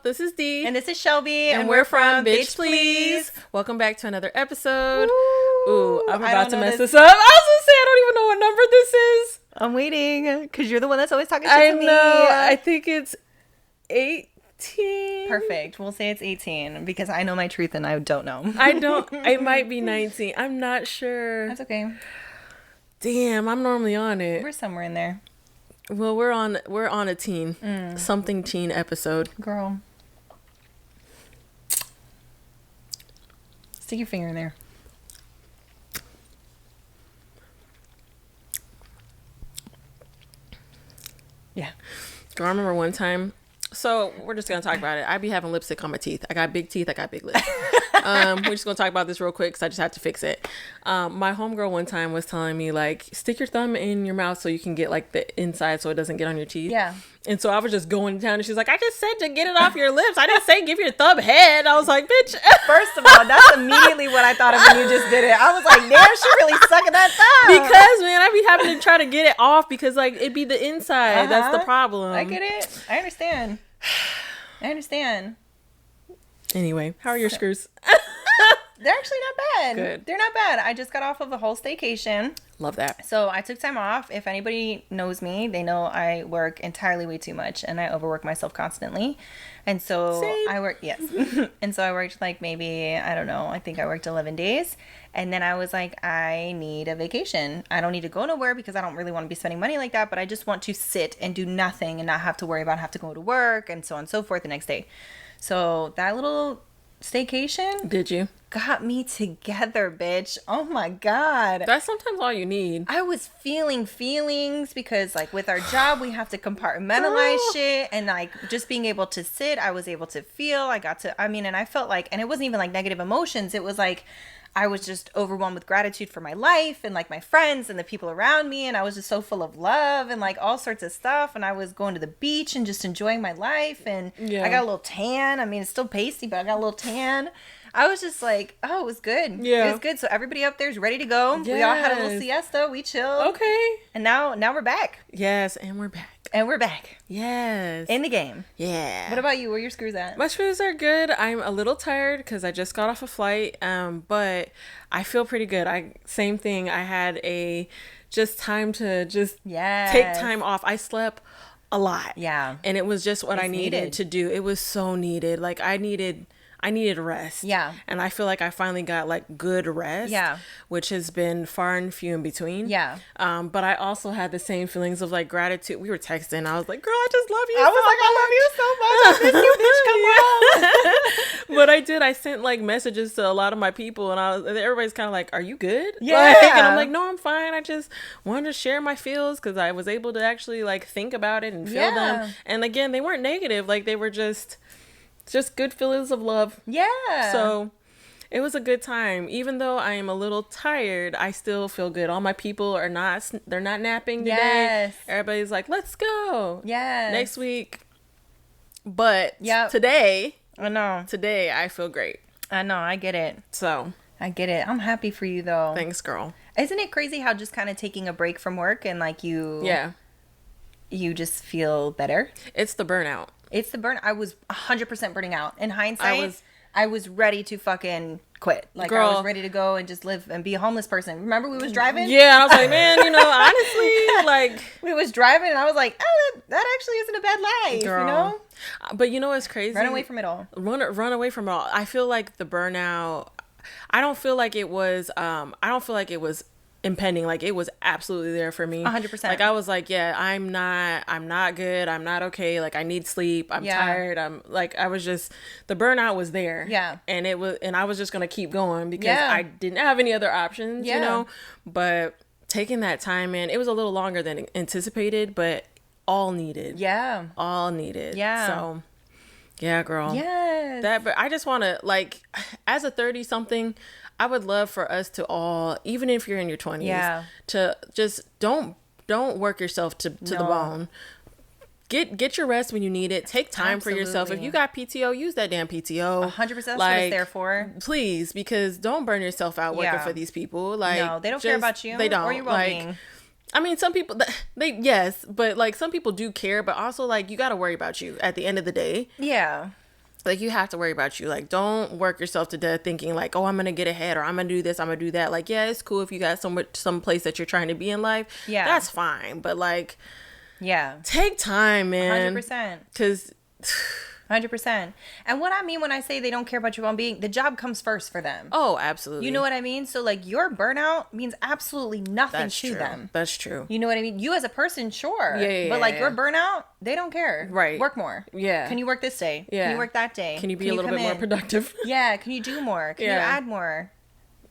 this is Dee. And this is Shelby. And we're from Bitch Please. Welcome back to another episode. Ooh, I'm about to mess this up. I was going to say, I don't even know what number this is. I'm waiting because you're the one that's always talking shit to me. I know. I think it's 18. Perfect. We'll say it's 18 because I know my truth and I don't know. It might be 19. I'm not sure. That's okay. Damn, I'm normally on it. We're somewhere in there. Well, we're on a teen. Something teen episode. Girl. Stick your finger in there. Yeah. Girl, I remember one time. So we're just going to talk about it. I be having lipstick on my teeth. I got big teeth. I got big lips. We're just going to talk about this real quick because I just have to fix it. My homegirl one time was telling me, like, stick your thumb in your mouth so you can get, like, the inside so it doesn't get on your teeth. Yeah. And so I was just going down and she's like, I just said to get it off your lips. I didn't say give your thumb head. I was like, bitch. First of all, that's immediately what I thought of when you just did it. I was like, damn, she really sucking that thumb. Because, man, I be having to try to get it off because, like, it'd be the inside. That's the problem. I get it. I understand. Anyway, how are your screws? They're actually not bad. Good. They're not bad. I just got off of a whole staycation. Love that. So I took time off. If anybody knows me, they know I work entirely way too much and I overwork myself constantly. And so Same. I work, yes. And so I worked like maybe, I don't know, I think I worked 11 days. And then I was like, I need a vacation. I don't need to go nowhere because I don't really want to be spending money like that, but I just want to sit and do nothing and not have to worry about have to go to work and so on and so forth the next day. So that little staycation Did you? got me together, bitch. Oh my God. That's sometimes all you need. I was feeling feelings because like with our job, we have to compartmentalize shit and like just being able to sit, I was able to feel, and I felt like, and it wasn't even like negative emotions. It was like, I was just overwhelmed with gratitude for my life and like my friends and the people around me. And I was just so full of love and like all sorts of stuff. And I was going to the beach and just enjoying my life. And I got a little tan. I mean, it's still pasty, but I got a little tan. I was just like, oh, it was good. Yeah. It was good. So everybody up there is ready to go. Yes. We all had a little siesta. We chilled. Okay. And now we're back. Yes, and we're back. And we're back. Yes. In the game. Yeah. What about you? Where your screws at? My screws are good. I'm a little tired because I just got off a flight, but I feel pretty good. Same thing. I had just time to just take time off. I slept a lot. Yeah. And it was just what I needed to do. It was so needed. Like I needed rest. Yeah. And I feel like I finally got like good rest. Yeah. Which has been far and few in between. Yeah. But I also had the same feelings of like gratitude. We were texting. I was like, girl, I just love you. I was like, I love you so much. I miss you, bitch. Come on. But I did. I sent like messages to a lot of my people and everybody's kind of like, are you good? Yeah. Like, and I'm like, no, I'm fine. I just wanted to share my feels because I was able to actually like think about it and feel them. And again, they weren't negative. Like they were just good feelings of love. Yeah. So it was a good time. Even though I am a little tired, I still feel good. All my people they're not napping today. Yes. Everybody's like, let's go. Yes. Next week. But today I feel great. I know. I get it. So I get it. I'm happy for you though. thanks, girl. Isn't it crazy how just kind of taking a break from work and like you just feel better? It's the burnout. It's the burn. I was 100% burning out. In hindsight, I was ready to fucking quit. Like, girl, I was ready to go and just live and be a homeless person. Remember we was driving? Yeah, I was like, man, honestly, like... We was driving and I was like, oh, that actually isn't a bad life, girl. You know? But you know what's crazy? Run away from it all. Run away from it all. I feel like the burnout... I don't feel like it was impending. Like it was absolutely there for me. 100%. Like I was like, yeah, I'm not good. I'm not okay. Like I need sleep. I'm tired. I was just, the burnout was there. Yeah. And I was just going to keep going because I didn't have any other options, but taking that time in, it was a little longer than anticipated, but all needed. Yeah. All needed. Yeah. So yeah, girl. Yes. But I just want to, like, as a 30-something, I would love for us to all, even if you're in your 20s, to just don't work yourself to the bone. Get your rest when you need it. Take time for yourself. If you got PTO, use that damn PTO. 100%. That's what it's there for. Please, because don't burn yourself out working for these people. Like, no, they don't care about you. They don't. Or your well-being. I mean, some people, but like some people do care, but also like you got to worry about you at the end of the day. Yeah. Like, you have to worry about you. Like, don't work yourself to death thinking like, oh, I'm gonna get ahead, or I'm gonna do this, I'm gonna do that. Like, yeah, it's cool if you got some place that you're trying to be in life. Yeah, that's fine. But like, yeah, take time, man. 100%. Because 100%. And what I mean when I say they don't care about your well-being, the job comes first for them. Oh, absolutely. You know what I mean? So like, your burnout means absolutely nothing to them. That's true. You know what I mean? You as a person, sure. Yeah. But like, your burnout, they don't care. Right. Work more. Yeah. Can you work this day? Yeah. Can you work that day? Can you be a little bit more productive? Yeah. Can you do more? Can you add more?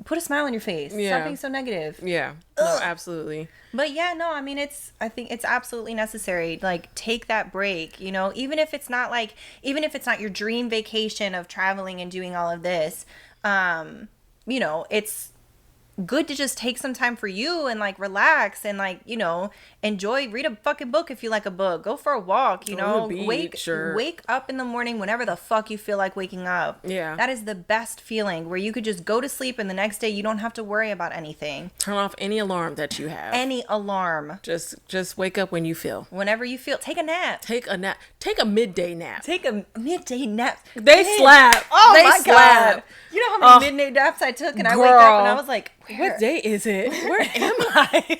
Put a smile on your face. Stop being so negative. Yeah. No, absolutely. But yeah, no, I mean, I think it's absolutely necessary. Like, take that break, you know, even if it's not your dream vacation of traveling and doing all of this, you know, it's good to just take some time for you and like relax and like, you know, read a fucking book if you like a book, go for a walk, you know, wake up in the morning whenever the fuck you feel like waking up. Yeah, that is the best feeling, where you could just go to sleep and the next day you don't have to worry about anything. Turn off any alarm that you have. Any alarm. Just wake up when you feel. Whenever you feel. Take a nap. Take a midday nap. Take a midday nap. They slap. Oh, my God. You know how many midday naps I took, and I wake up and I was like, what day is it? Where am I?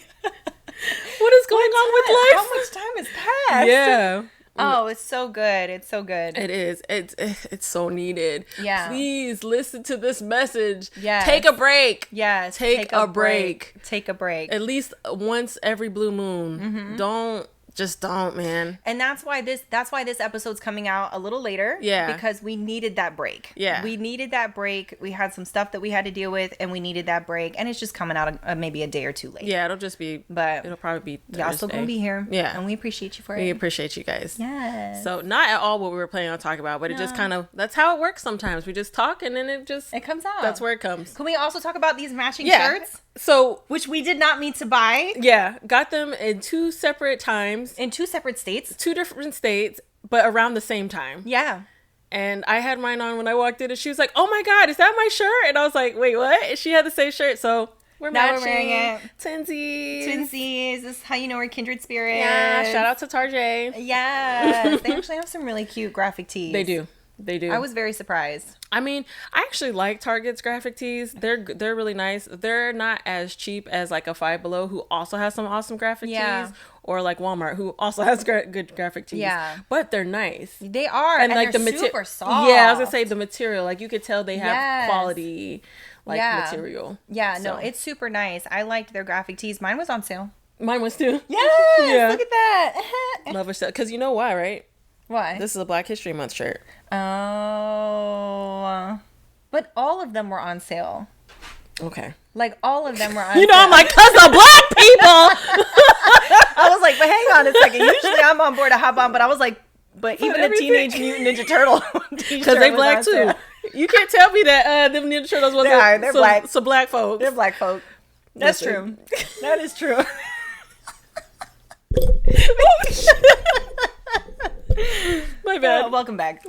What is going on with life? How much time has passed? Yeah. Oh, it's so good. It's so good. It is. It's so needed. Yeah. Please listen to this message. Yes. Take a break. Yes. Take a break. Take a break. At least once every blue moon. Mm-hmm. Don't, man. And that's why this episode's coming out a little later. Yeah. Because we needed that break. Yeah. We needed that break. We had some stuff that we had to deal with, and we needed that break. And it's just coming out maybe a day or two late. Yeah, it'll probably be Thursday. Y'all still gonna be here. Yeah. And we appreciate you for it. We appreciate you guys. Yes. So not at all what we were planning on talking about, but it just kind of, that's how it works sometimes. We just talk and then it comes out. That's where it comes. Can we also talk about these matching shirts? So, which we did not mean to buy. Yeah, got them in 2 separate times. In 2 separate states. 2 different states, but around the same time. Yeah. And I had mine on when I walked in, and she was like, "Oh my God, is that my shirt?" And I was like, "Wait, what?" And she had the same shirt, so we're matching. We're wearing it. Twinsies. This is how you know we're kindred spirits. Yeah, shout out to Tarjay. Yes. They actually have some really cute graphic tees. They do. I was very surprised. I mean, I actually like Target's graphic tees. They're really nice. They're not as cheap as like a Five Below, who also has some awesome graphic tees, or like Walmart, who also has good graphic tees. Yeah, but they're nice. They are, and like they're super soft. Yeah, I was gonna say the material. Like, you could tell they have quality, material. Yeah, no, it's super nice. I liked their graphic tees. Mine was on sale. Mine was too. Yes, look at that. Love her stuff. Because you know why, right? Why? This is a Black History Month shirt. Oh. But all of them were on sale. Okay. Like, all of them were on sale. I'm like, because the black people. I was like, but hang on a second. Usually I'm on board to hop on, but I was like, but even the Teenage Mutant Ninja Turtle t-shirt, because they black too. You can't tell me that them Ninja Turtles wasn't they're black. So black folks. They're black folk. That's true. That is true. My bad. Welcome back.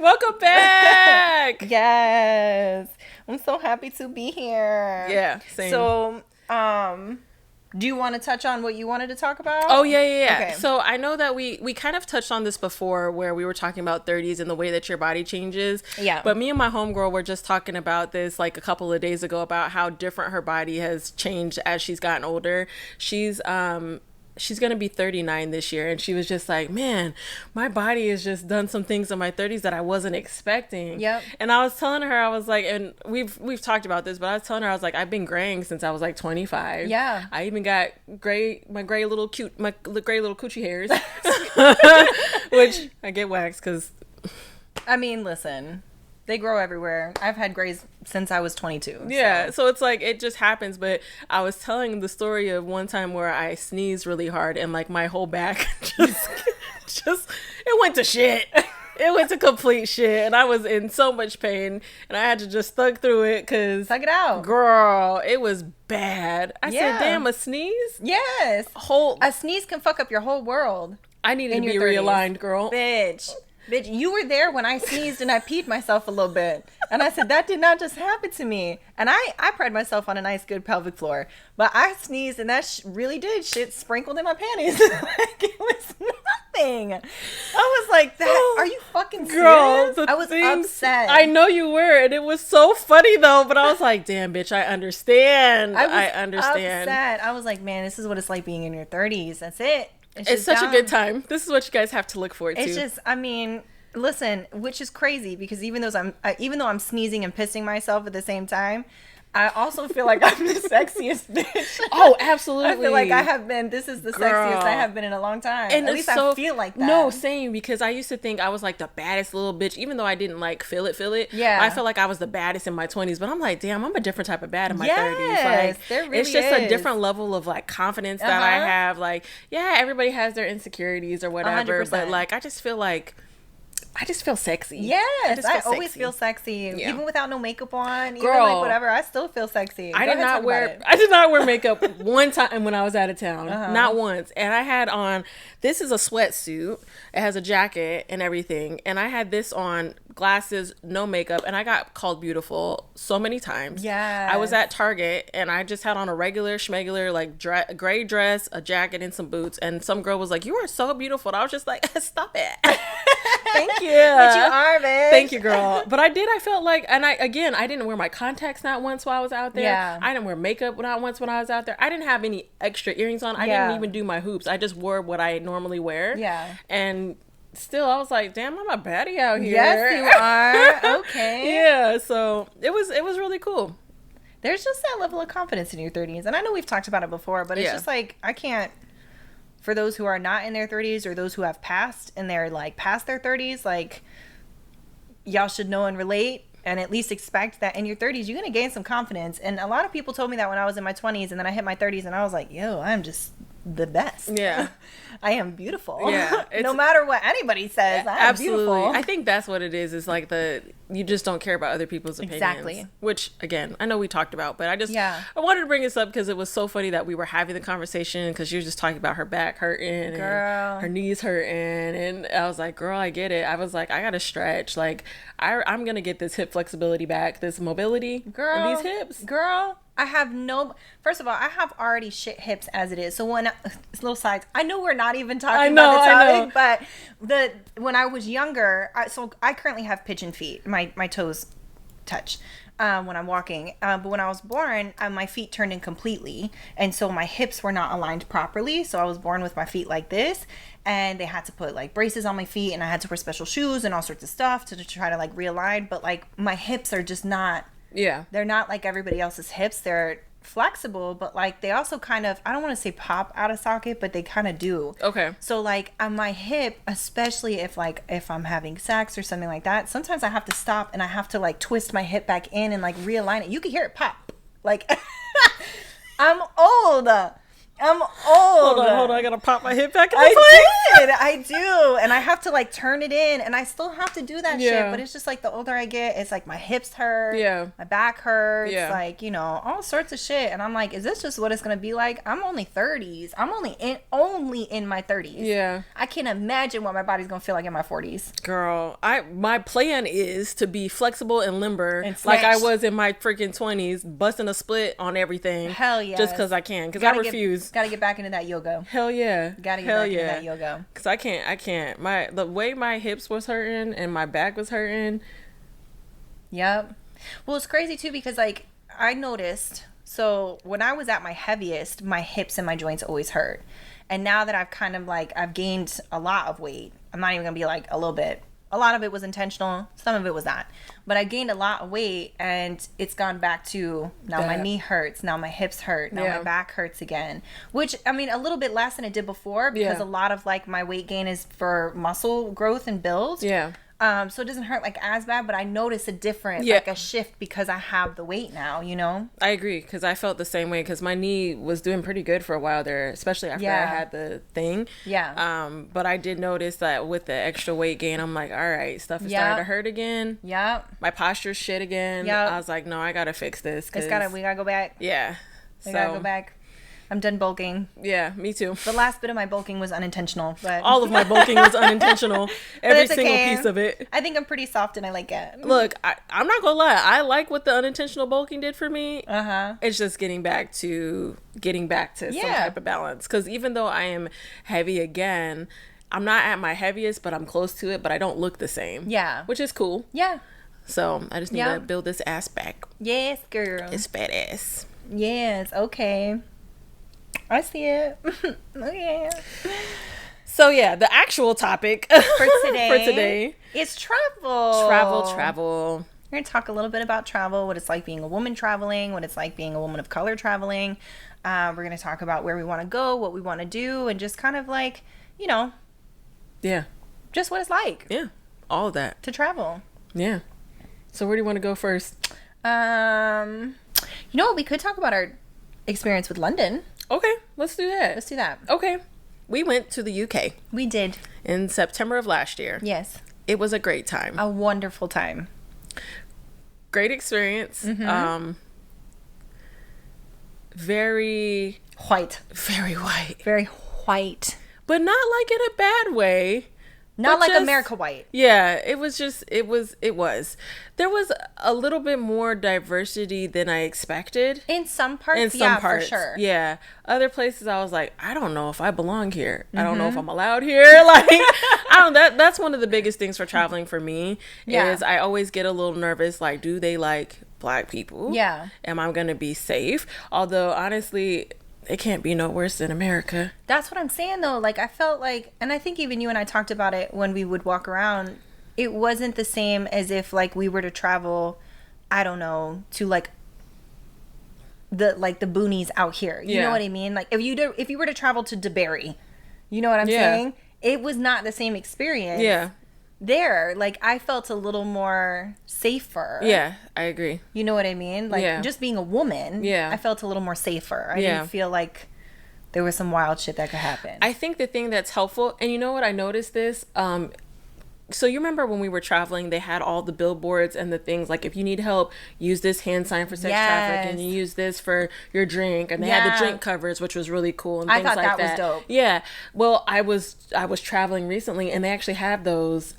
Yes. I'm so happy to be here. Yeah, same. So, do you want to touch on what you wanted to talk about? Oh, yeah. Okay. So I know that we kind of touched on this before, where we were talking about 30s and the way that your body changes. Yeah. But me and my homegirl were just talking about this like a couple of days ago, about how different her body has changed as she's gotten older. She's going to be 39 this year. And she was just like, man, my body has just done some things in my 30s that I wasn't expecting. Yep. And I was telling her, I was like, and we've talked about this, but I was telling her, I was like, I've been graying since I was like 25. Yeah. I even got my gray little coochie hairs, which I get waxed because. I mean, listen. They grow everywhere. I've had grays since I was 22. Yeah, so it's like, it just happens. But I was telling the story of one time where I sneezed really hard and like my whole back just it went to shit. It went to complete shit, and I was in so much pain, and I had to just thug through it because thug it out, girl. It was bad. I said, "Damn, a sneeze." Yes, a sneeze can fuck up your whole world. I needed to be realigned, girl. Bitch. Bitch, you were there when I sneezed and I peed myself a little bit. And I said, that did not just happen to me. And I pride myself on a nice, good pelvic floor. But I sneezed and that really did. Shit sprinkled in my panties. Like, it was nothing. I was like, that, are you fucking serious? Girl, I was upset. I know you were. And it was so funny, though. But I was like, damn, bitch, I understand. I understand. Upset. I was like, man, this is what it's like being in your 30s. That's it. It's such a good time. This is what you guys have to look forward to. It's just, I mean, listen, which is crazy because even though I'm sneezing and pissing myself at the same time, I also feel like I'm the sexiest bitch. Oh, absolutely. I feel like this is the sexiest I have been in a long time. And at least I feel like that. No, same, because I used to think I was like the baddest little bitch, even though I didn't like feel it. Yeah. I felt like I was the baddest in my 20s, but I'm like, damn, I'm a different type of bad in my 30s. Like, there really it's just is a different level of like confidence that I have. Like, yeah, everybody has their insecurities or whatever, 100%. But like, I just feel sexy. Yes, I always feel sexy, even without no makeup on. Girl, even like whatever, I still feel sexy. I did not wear makeup one time when I was out of town, not once. And I had on, this is a sweatsuit. It has a jacket and everything, and I had this on, glasses, no makeup, and I got called beautiful so many times. Yeah, I was at Target and I just had on a regular schmegular like gray dress, a jacket, and some boots. And some girl was like, "You are so beautiful." And I was just like, "Stop it." Thank you. But you are, bitch. Thank you, girl. But I felt like, and I didn't wear my contacts not once while I was out there. Yeah. I didn't wear makeup not once when I was out there. I didn't have any extra earrings on. I didn't even do my hoops. I just wore what I normally wear. Yeah. And still, I was like, damn, I'm a baddie out here. Yes, you are. Okay. Yeah. So it was really cool. There's just that level of confidence in your 30s. And I know we've talked about it before, but it's just like, I can't, for those who are not in their 30s or those who have passed and they're like past their 30s, like, y'all should know and relate and at least expect that in your 30s you're going to gain some confidence. And a lot of people told me that when I was in my 20s, and then I hit my 30s and I was like, yo, I'm just the best. Yeah. I am beautiful. Yeah. No matter what anybody says, I am beautiful. I think that's what it is. It's like you just don't care about other people's opinions. Exactly. Which, again, I know we talked about, but I wanted to bring this up because it was so funny that we were having the conversation because she was just talking about her back hurting and her knees hurting. And I was like, girl, I get it. I was like, I got to stretch. Like, I'm going to get this hip flexibility back, this mobility in these hips. Girl, first of all, I have already shit hips as it is. So little sides, I know we're not even talking about the topic, but when I was younger, I currently have pigeon feet. My toes touch when I'm walking. But when I was born, my feet turned in completely. And so my hips were not aligned properly. So I was born with my feet like this. And they had to put like braces on my feet, and I had to wear special shoes and all sorts of stuff to try to like realign. But like my hips are just not. Yeah. They're not like everybody else's hips. They're flexible, but like they also kind of, I don't want to say pop out of socket, but they kind of do. Okay. So like on my hip, especially if I'm having sex or something like that, sometimes I have to stop and I have to like twist my hip back in and like realign it. You can hear it pop. Like I'm old. Hold on. I gotta pop my hip back in I do. And I have to like turn it in, and I still have to do that shit. But it's just like the older I get, it's like my hips hurt. Yeah. My back hurts. Yeah. Like, all sorts of shit. And I'm like, is this just what it's gonna be like? I'm only 30s. I'm only in my 30s. Yeah. I can't imagine what my body's gonna feel like in my 40s. Girl, my plan is to be flexible and limber and like I was in my freaking 20s, busting a split on everything. Hell yeah. Just because I can. Because I refuse. Gotta get back into that yoga. Hell yeah. Gotta get back into that yoga. Because I can't. The way my hips was hurting and my back was hurting. Yep. Well, it's crazy too because like I noticed, so when I was at my heaviest, my hips and my joints always hurt. And now that I've kind of like, I've gained a lot of weight, I'm not even gonna be like a little bit. A lot of it was intentional. Some of it was not. But I gained a lot of weight, and it's gone back to now my knee hurts. Now my hips hurt. Now my back hurts again. Which, I mean, a little bit less than it did before because a lot of like my weight gain is for muscle growth and build. Yeah. So it doesn't hurt like as bad, but I notice a difference, like a shift because I have the weight now, I agree, because I felt the same way because my knee was doing pretty good for a while there, especially after I had the thing. Yeah. But I did notice that with the extra weight gain, I'm like, all right, stuff is starting to hurt again. Yep. My posture's shit again. Yep. I was like, no, I gotta fix this. We gotta go back. Yeah. We gotta go back. I'm done bulking. Yeah, me too. The last bit of my bulking was unintentional, but all of my bulking was unintentional. Every single piece of it. I think I'm pretty soft and I like it. Look, I'm not gonna lie. I like what the unintentional bulking did for me. It's just getting back to some type of balance. Because even though I am heavy again, I'm not at my heaviest, but I'm close to it. But I don't look the same. Yeah, which is cool. Yeah. So I just need to build this ass back. Yes, girl. It's fat ass. Yes. Okay. I see it. Okay. So yeah, the actual topic for today is travel. Travel. We're gonna talk a little bit about travel, what it's like being a woman traveling, what it's like being a woman of color traveling. We're gonna talk about where we want to go, what we want to do, and just kind of like, just what it's like. Yeah, all of that to travel. Yeah. So where do you want to go first? We could talk about our experience with London. Okay, let's do that. Okay. We went to the UK. We did. In September of last year. Yes. It was a great time. A wonderful time. Great experience. Very white. Very white. Very white. But not like in a bad way. Not like America white. Yeah, it was. There was a little bit more diversity than I expected. In some parts, for sure. Yeah. Other places I was like, I don't know if I belong here. I don't know if I'm allowed here. Like, that's one of the biggest things for traveling for me is I always get a little nervous. Like, do they like Black people? Yeah. Am I going to be safe? Although, honestly, it can't be no worse than America. That's what I'm saying, though. Like, I felt like, and I think even you and I talked about it when we would walk around, it wasn't the same as if, like, we were to travel, I don't know, to, like, the boonies out here. You know what I mean? Like, if you were to travel to DeBerry, you know what I'm saying? It was not the same experience. Yeah. There, like, I felt a little more safer. Yeah, I agree. You know what I mean? Like, just being a woman, I felt a little more safer. I didn't feel like there was some wild shit that could happen. I think the thing that's helpful, and you know what, I noticed this, so you remember when we were traveling, they had all the billboards and the things, like, if you need help, use this hand sign for sex trafficking, and you use this for your drink, and they had the drink covers, which was really cool, and things like that. I thought that was dope. Yeah. Well, I was traveling recently, and they actually have those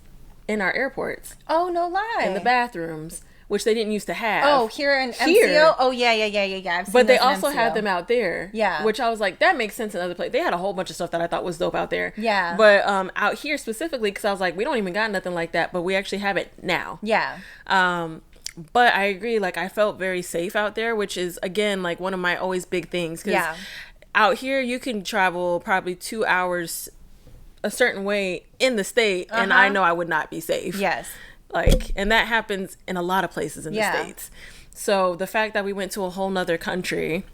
in our airports. Oh, no lie. In the bathrooms, which they didn't used to have. Oh, here in MCO? Oh, yeah. I've seen but they also had them out there. Yeah. Which I was like, that makes sense in other places. They had a whole bunch of stuff that I thought was dope out there. Yeah. But out here specifically, because I was like, we don't even got nothing like that, but we actually have it now. Yeah. But I agree, like, I felt very safe out there, which is, again, like, one of my always big things. Because out here, you can travel probably 2 hours a certain way in the state, and I know I would not be safe. Yes. Like, and that happens in a lot of places in the States. So the fact that we went to a whole nother country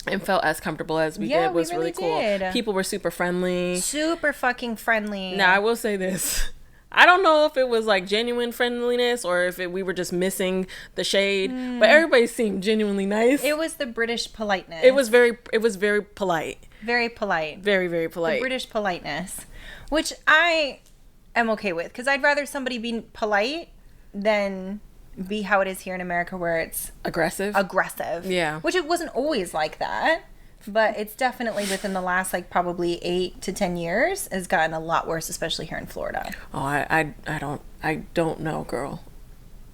and felt as comfortable as we did was really cool. People were super friendly. Super fucking friendly. Now, I will say this. I don't know if it was like genuine friendliness or if we were just missing the shade, but everybody seemed genuinely nice. It was the British politeness. It was very polite. Very polite. Very, very polite. The British politeness, which I am okay with, because I'd rather somebody be polite than be how it is here in America, where it's aggressive. Yeah. Which it wasn't always like that, but it's definitely within the last, like, probably 8 to 10 years has gotten a lot worse, especially here in Florida. Oh, I don't know, girl.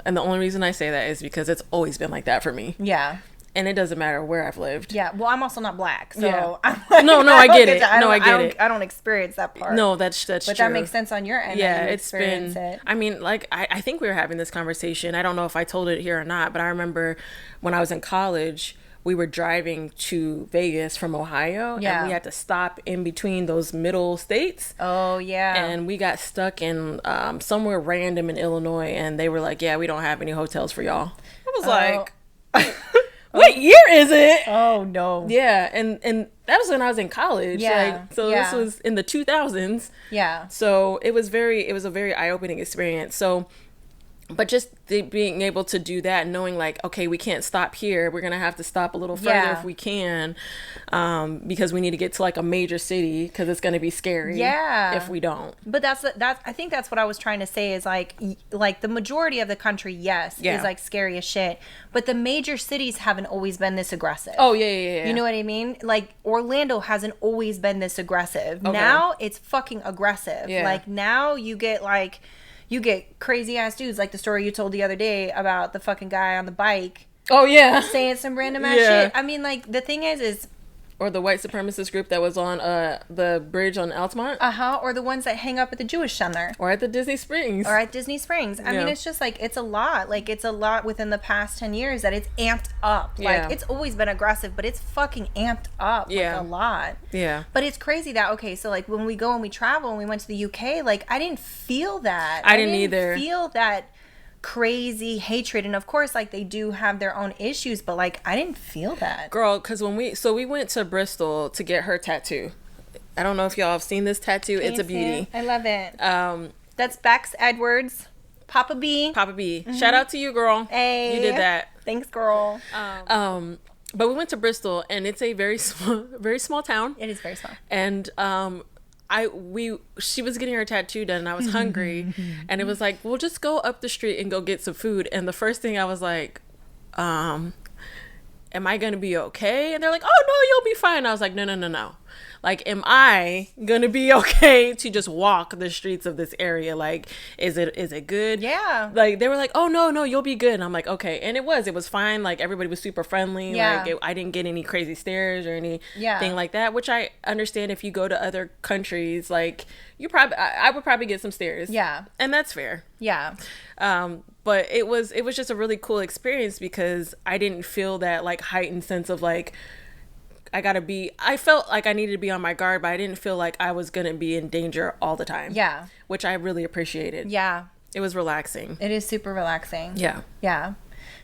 And the only reason I say that is because it's always been like that for me. Yeah. And it doesn't matter where I've lived. Yeah. Well, I'm also not Black, so yeah. I'm like, no, I get it. I don't experience that part. No, that's but true. That makes sense on your end. Yeah, it's been. I mean, like, I think we were having this conversation. I don't know if I told it here or not, but I remember when I was in college, we were driving to Vegas from Ohio, and we had to stop in between those middle states. Oh, yeah. And we got stuck in somewhere random in Illinois, and they were like, yeah, we don't have any hotels for y'all. I was like, what year is it? Oh, no. Yeah, and that was when I was in college. Yeah. Like, so this was in the 2000s. Yeah. So it was a very eye-opening experience. So But just being able to do that, knowing like, okay, we can't stop here. We're going to have to stop a little further if we can, because we need to get to like a major city, because it's going to be scary if we don't. But that's I think that's what I was trying to say is like the majority of the country, is like scary as shit. But the major cities haven't always been this aggressive. Oh, yeah. You know what I mean? Like Orlando hasn't always been this aggressive. Okay. Now it's fucking aggressive. Yeah. Like now you get crazy ass dudes, like the story you told the other day about the fucking guy on the bike. Oh yeah, saying some random ass shit. I mean, like the thing is or the white supremacist group that was on the bridge on Altamont. Or the ones that hang up at the Jewish Center. Or at the Disney Springs. I mean, it's just like, it's a lot. Like, it's a lot within the past 10 years that it's amped up. Like, it's always been aggressive, but it's fucking amped up. Like, a lot. Yeah. But it's crazy that, okay, so, like, when we go and we travel and we went to the UK, like, I didn't feel that. I didn't either. Feel that crazy hatred, and of course like they do have their own issues, but like I didn't feel that, girl, because when we went to Bristol to get her tattoo. I don't know if y'all have seen this tattoo. It's a beauty. I love it. That's Bex Edwards, Papa B. Mm-hmm. Shout out to you, girl. Hey, you did that. Thanks, girl. But we went to Bristol, and it's a very small town. It is very small. And she was getting her tattoo done, and I was hungry, and it was like, we'll just go up the street and go get some food. And the first thing I was like, am I gonna be okay? And they're like, oh no, you'll be fine. I was like, no. Like, am I gonna be okay to just walk the streets of this area? Like, is it good? Yeah. Like, they were like, oh no, you'll be good. And I'm like, okay. And it was fine. Like, everybody was super friendly. Yeah. Like, I didn't get any crazy stares or anything like that, which I understand. If you go to other countries, like, I would probably get some stares. Yeah. And that's fair. Yeah. But it was just a really cool experience, because I didn't feel that like heightened sense of like, I felt like I needed to be on my guard, but I didn't feel like I was going to be in danger all the time. Yeah. Which I really appreciated. Yeah. It was relaxing. It is super relaxing. Yeah. Yeah.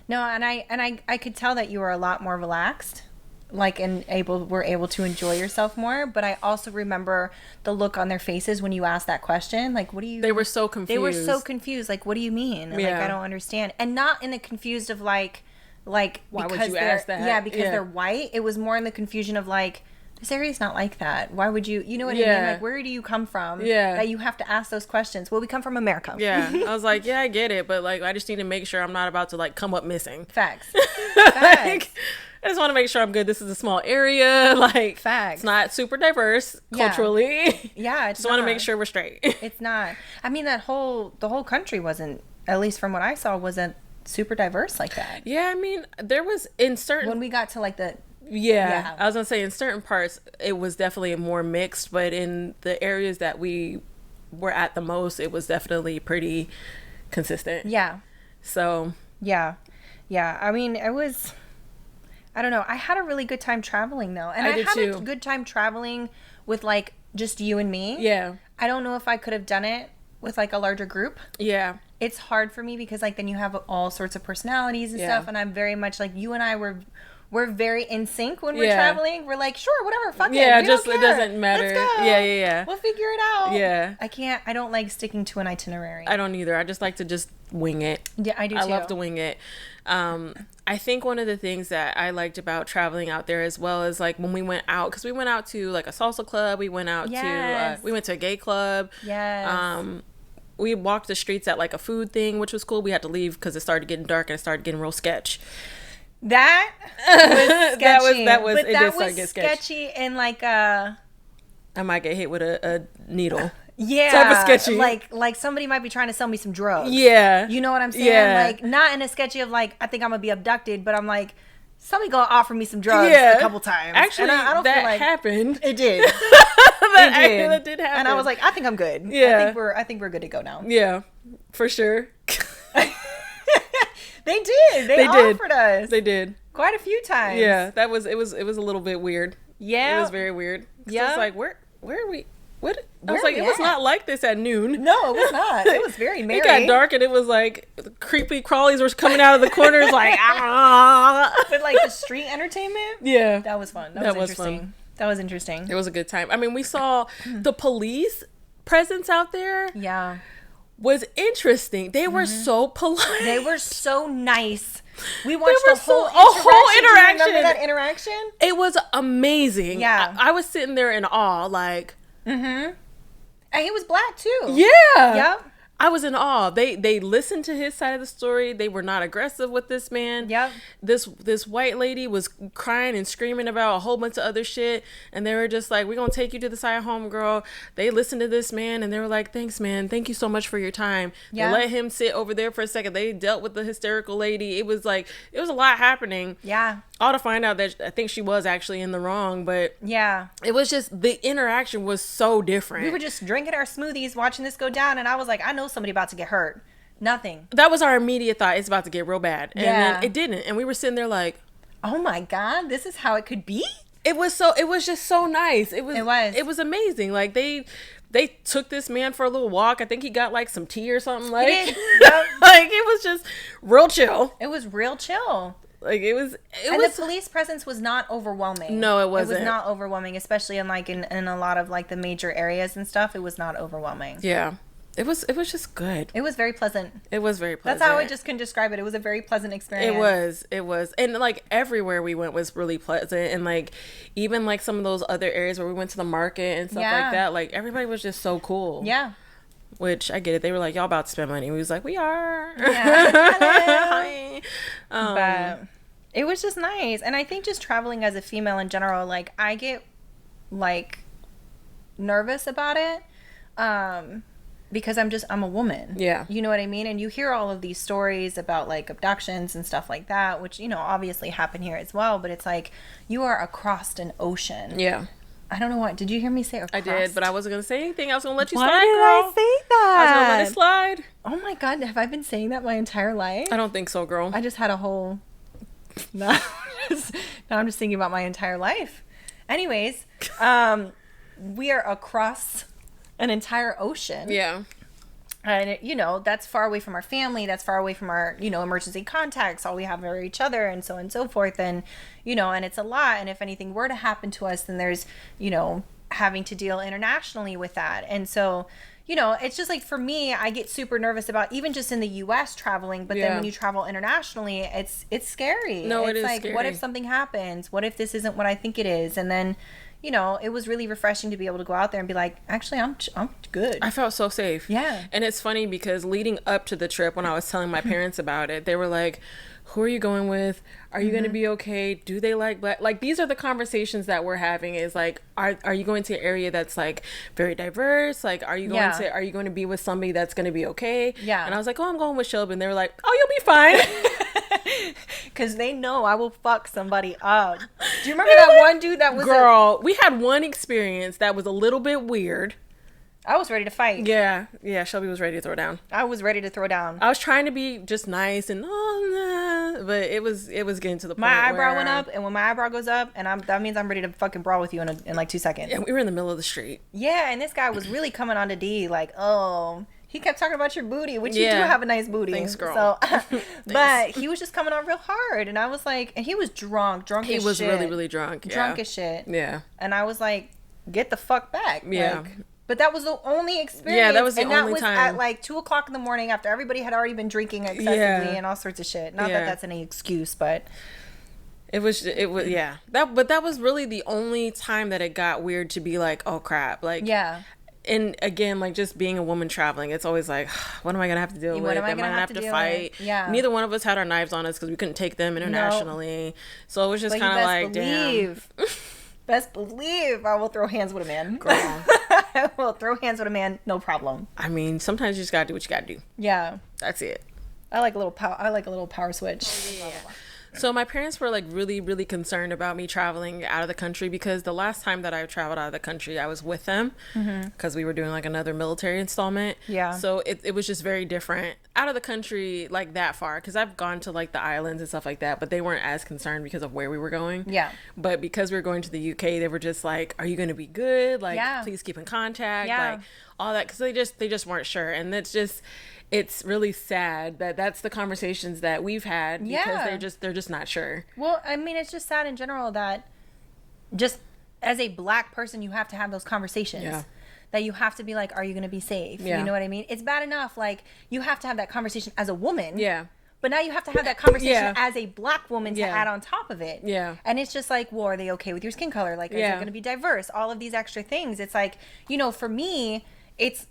No, and I could tell that you were a lot more relaxed, like, and were able to enjoy yourself more. But I also remember the look on their faces when you asked that question. Like, what do you... They were so confused. Like, what do you mean? Like, I don't understand. And not in the confused of like why would you ask that? Yeah, because they're white. It was more in the confusion of like, this area's not like that. Why would you know what I mean? Like, where do you come from? Yeah. That you have to ask those questions. Well, we come from America. Yeah. I was like, yeah, I get it, but like, I just need to make sure I'm not about to like come up missing. Facts. Like, I just want to make sure I'm good. This is a small area. Like, facts. It's not super diverse culturally. Yeah. Just want to make sure we're straight. It's not. I mean, the whole country wasn't, at least from what I saw, wasn't super diverse like that. Yeah, I mean, there was in certain... When we got to like the... Yeah, I was gonna say in certain parts it was definitely more mixed, but in the areas that we were at the most, it was definitely pretty consistent. Yeah. So... Yeah. I mean, I don't know. I had a really good time traveling though. And I had too. A good time traveling with like just you and me. Yeah. I don't know if I could have done it with like a larger group. Yeah. It's hard for me because like then you have all sorts of personalities and stuff, and I'm very much like, you and I we're very in sync when we're traveling. We're like, sure, whatever, fuck it. Yeah, just it doesn't matter. Let's go. Yeah. We'll figure it out. Yeah. I don't like sticking to an itinerary. I don't either. I just like to just wing it. Yeah, I do too. I love to wing it. I think one of the things that I liked about traveling out there as well is like when we went out, because we went out to like a salsa club, we went out to we went to a gay club. Yes. We walked the streets at like a food thing, which was cool. We had to leave because it started getting dark and it started getting real sketch. That was sketchy. that was but it. That did was get sketchy and like I might get hit with a needle. Yeah, type of sketchy. Like somebody might be trying to sell me some drugs. Yeah, you know what I'm saying? Yeah. Like not in a sketchy of like I think I'm gonna be abducted, but I'm like somebody gonna offer me some drugs a couple times. Actually, and I don't that feel like happened. It did. That did happen. And I was like, I think I'm good. Yeah, I think we're good to go now. Yeah, for sure. They did. They offered us. They did quite a few times. Yeah, it was a little bit weird. Yeah, it was very weird. Yeah, it's like where are we? What? I was like, it was not like this at noon. No, it was not. It was very merry. It got dark and it was like creepy crawlies were coming out of the corners like ah. But like the street entertainment. Yeah, that was fun. That was interesting. Fun. That was interesting. It was a good time. I mean, we saw the police presence out there. Yeah. was interesting. They were so polite. They were so nice. We watched a whole interaction. Do you remember that interaction? It was amazing. Yeah. I was sitting there in awe, like. Mm-hmm. And he was black too. Yeah. Yep. I was in awe. They listened to his side of the story. They were not aggressive with this man. Yep. This white lady was crying and screaming about a whole bunch of other shit, and they were just like, "We're gonna take you to the side home, girl." They listened to this man, and they were like, "Thanks, man. Thank you so much for your time." Yeah. They let him sit over there for a second. They dealt with the hysterical lady. It was like, it was a lot happening. Yeah. All to find out that I think she was actually in the wrong, but yeah, it was just, the interaction was so different. We were just drinking our smoothies, watching this go down, and I was like, I know somebody about to get hurt. Nothing. That was our immediate thought. It's about to get real bad. And then it didn't. And we were sitting there like, oh my God, this is how it could be? It was just so nice. It was amazing. Like they took this man for a little walk. I think he got like some tea or something. Like, he did. Yep. Like it was just real chill. It was real chill. Like it was the police presence was not overwhelming. No, it wasn't. It was not overwhelming, especially in like in a lot of like the major areas and stuff. It was not overwhelming. Yeah. It was just good. It was very pleasant. It was very pleasant. That's how I just can describe it. It was a very pleasant experience. It was. And like everywhere we went was really pleasant. And like even like some of those other areas where we went to the market and stuff like that, like everybody was just so cool. Yeah. Which I get it. They were like, y'all about to spend money. We was like, we are. Yeah. Hi. But it was just nice. And I think just traveling as a female in general, like I get like nervous about it. Because I'm a woman. Yeah. You know what I mean? And you hear all of these stories about like abductions and stuff like that, which, you know, obviously happen here as well. But it's like you are across an ocean. Yeah. I don't know what. Did you hear me say across? I did, but I wasn't going to say anything. I was going to let you slide, girl. Why did I say that? I was going to let it slide. Oh my God. Have I been saying that my entire life? I don't think so, girl. I just had a whole... No, now I'm just thinking about my entire life. Anyways, we are across an entire ocean. Yeah. And, you know, that's far away from our family. That's far away from our, you know, emergency contacts. All we have are each other and so on and so forth. And, you know, and it's a lot. And if anything were to happen to us, then there's, you know, having to deal internationally with that. And so, you know, it's just like for me, I get super nervous about even just in the U.S. traveling. But then when you travel internationally, it's scary. No, it's it is like, scary. What if something happens? What if this isn't what I think it is? And then, you know, it was really refreshing to be able to go out there and be like, actually, I'm good. I felt so safe. Yeah. And it's funny because leading up to the trip, when I was telling my parents about it, they were like, who are you going with? Are you going to be okay? Do they like black? Like, these are the conversations that we're having is like, are you going to an area that's like very diverse? Like, are you going to be with somebody that's going to be okay? Yeah. And I was like, oh, I'm going with Shelby. And they were like, oh, you'll be fine. Because they know I will fuck somebody up. Do you remember that one dude that was... Girl, we had one experience that was a little bit weird. I was ready to fight. Yeah. Shelby was ready to throw down. I was ready to throw down. I was trying to be just nice and but it was getting to the point my eyebrow went up, and when my eyebrow goes up, and that means I'm ready to fucking brawl with you in like 2 seconds. Yeah, we were in the middle of the street. Yeah, and this guy was really coming on to D like, oh, he kept talking about your booty, which you do have a nice booty. Thanks, girl. So, but he was just coming on real hard, and I was like, and he was drunk as shit. He was really, really drunk. Drunk as shit. Yeah. And I was like, get the fuck back. Yeah. Like, but that was the only experience. Yeah, that was the only time. And that was at like 2:00 in the morning after everybody had already been drinking excessively and all sorts of shit. Not that that's any excuse, but it was yeah. That was really the only time that it got weird to be like, oh crap, like yeah. And again, like just being a woman traveling, it's always like, what am I gonna have to deal with? Am I gonna have to fight? Yeah. Neither one of us had our knives on us because we couldn't take them internationally. No. So it was just kind of like, damn. Best believe I will throw hands with a man. Girl. I will throw hands with a man, no problem. I mean, sometimes you just gotta do what you gotta do. Yeah. That's it. I like a little power switch. Yeah. So my parents were like really, really concerned about me traveling out of the country because the last time that I traveled out of the country, I was with them because we were doing like another military installment. Yeah. So it was just very different out of the country, like that far, because I've gone to like the islands and stuff like that, but they weren't as concerned because of where we were going. Yeah. But because we were going to the UK, they were just like, are you going to be good? Like, please keep in contact. Yeah. Like all that. Cause they just weren't sure. And it's really sad that that's the conversations that we've had because they're just not sure. Well, I mean, it's just sad in general that just as a black person, you have to have those conversations. Yeah. that you have to be like, are you going to be safe? Yeah. You know what I mean? It's bad enough. Like, you have to have that conversation as a woman. Yeah. But now you have to have that conversation Yeah. as a black woman to Yeah. add on top of it. Yeah. And it's just like, well, are they okay with your skin color? Like, is it going to be diverse? All of these extra things. It's like, you know, for me, it's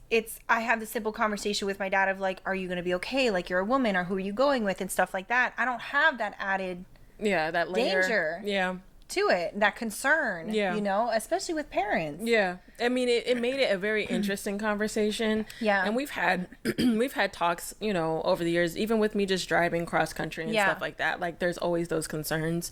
I have the simple conversation with my dad of like, are you going to be okay? Like, you're a woman, or who are you going with and stuff like that. I don't have that added that layer. danger. Yeah. To it, that concern, you know, especially with parents. Yeah. I mean, it made it a very interesting conversation. Yeah. And we've had talks, you know, over the years, even with me just driving cross country and stuff like that. Like, there's always those concerns.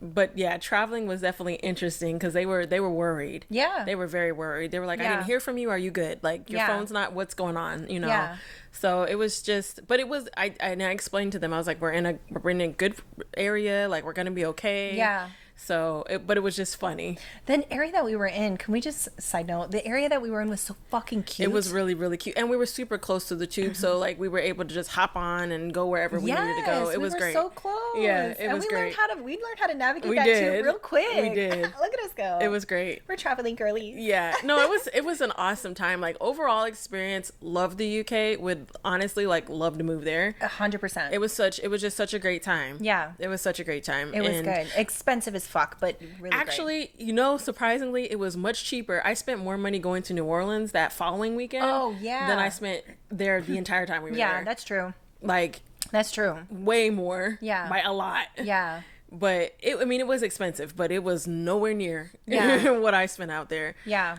But yeah, traveling was definitely interesting because they were worried. Yeah. They were very worried. They were like, I didn't hear from you. Are you good? Like, your phone's not, what's going on? You know? Yeah. So it was just, but it was, I explained to them, I was like, we're in a good area. Like, we're going to be okay. Yeah. So, but it was just funny. The area that we were in, can we just side note, the area that we were in was so fucking cute. It was really, really cute. And we were super close to the tube. So like we were able to just hop on and go wherever we needed to go. It was great. We were so close. Yeah, it was great. We learned how to navigate that tube real quick. We did. Look at us go. It was great. We're traveling girlies. Yeah. No, it was an awesome time. Like, overall experience, loved the UK, would honestly like love to move there. 100%. It was just such a great time. Yeah. It was such a great time. It was good. Expensive as fuck, but really actually, you know, surprisingly, it was much cheaper. I spent more money going to New Orleans that following weekend than I spent there the entire time we were there. Yeah, that's true. Like, that's true. Way more. Yeah. By a lot. Yeah. But it was expensive, but it was nowhere near what I spent out there. Yeah.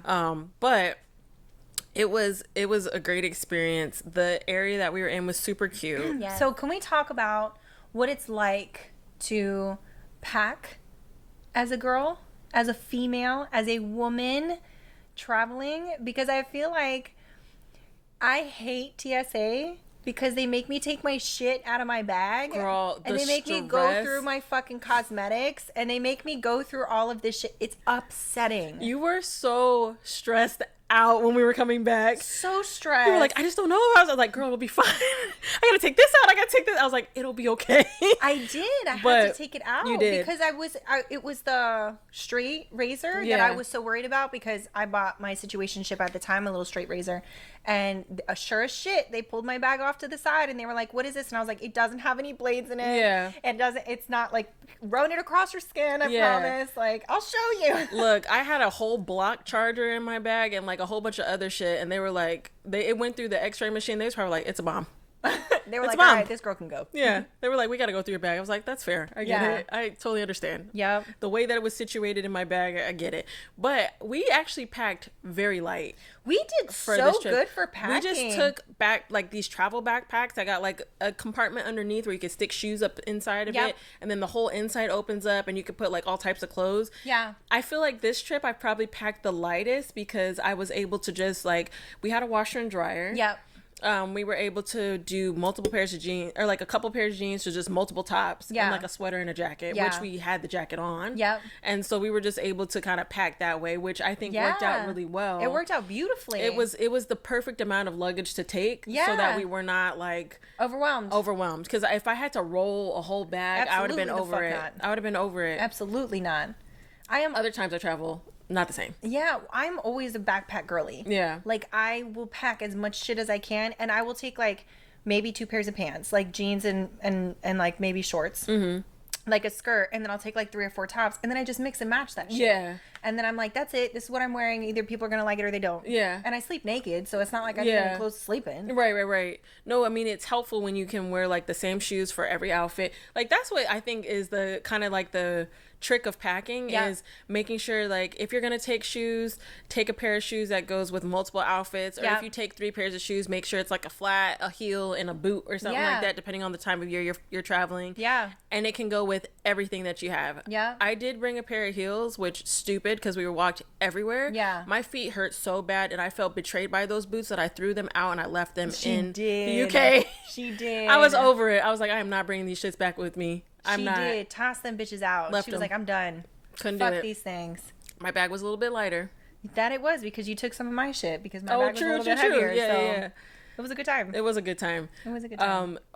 But it was a great experience. The area that we were in was super cute. Yeah. So can we talk about what it's like to pack as a girl, as a female, as a woman traveling? Because I feel like I hate TSA because they make me take my shit out of my bag. Girl, and they make me go through my fucking cosmetics, and they make me go through all of this shit. It's upsetting. You were so stressed out when we were coming back. So stressed. You were like, I just don't know. I was like, girl, it'll be fine. I gotta take this out. I gotta take this. I was like, it'll be okay. I did. I had to take it out. You did. Because it was the straight razor that I was so worried about, because I bought my situationship at the time, a little straight razor. And sure as shit, they pulled my bag off to the side and they were like, what is this? And I was like, it doesn't have any blades in it. Yeah. It's not like run it across your skin, I promise. Like, I'll show you. Look, I had a whole block charger in my bag and like a whole bunch of other shit, and they were like, it went through the x-ray machine. They was probably like, it's a bomb. They were like, all right, this girl can go. Yeah. They were like, we got to go through your bag. I was like, that's fair. I get it. I totally understand. Yep. The way that it was situated in my bag, I get it. But we actually packed very light. We did so good for packing. We just took back like these travel backpacks. I got like a compartment underneath where you could stick shoes up inside of it. And then the whole inside opens up and you could put like all types of clothes. Yeah. I feel like this trip I probably packed the lightest because I was able to just like, we had a washer and dryer. Yep. We were able to do multiple pairs of jeans, or like a couple pairs of jeans, so just multiple tops, and like a sweater and a jacket, which we had the jacket on. Yep. And so we were just able to kind of pack that way, which I think worked out really well. It worked out beautifully. It was the perfect amount of luggage to take, so that we were not like overwhelmed. Because if I had to roll a whole bag, I would have been over it. I would have been over it. Absolutely not. Other times I travel. Not the same. Yeah, I'm always a backpack girly. Yeah. Like, I will pack as much shit as I can, and I will take, like, maybe 2 pairs of pants, like jeans and like, maybe shorts. Mm-hmm. Like a skirt, and then I'll take, like, 3 or 4 tops, and then I just mix and match that shit. Yeah. And then I'm like, that's it. This is what I'm wearing. Either people are going to like it or they don't. Yeah. And I sleep naked, so it's not like I need any clothes to sleep in. Right. No, I mean, it's helpful when you can wear, like, the same shoes for every outfit. Like, that's what I think is the kind of, like, the trick of packing is making sure, like, if you're gonna take shoes, take a pair of shoes that goes with multiple outfits, or if you take 3 pairs of shoes, make sure it's like a flat, a heel, and a boot or something like that, depending on the time of year you're traveling. And it can go with everything that you have. I did bring a pair of heels, which stupid because we were walked everywhere. My feet hurt so bad, and I felt betrayed by those boots that I threw them out and I left them in the UK. She did. I was over it. I was like, I am not bringing these shits back with me. She did. Toss them bitches out. She was like, I'm done. Couldn't do it. Fuck these things. My bag was a little bit lighter. That it was, because you took some of my shit, because my bag was a little bit heavier. Yeah. It was a good time. It was a good time.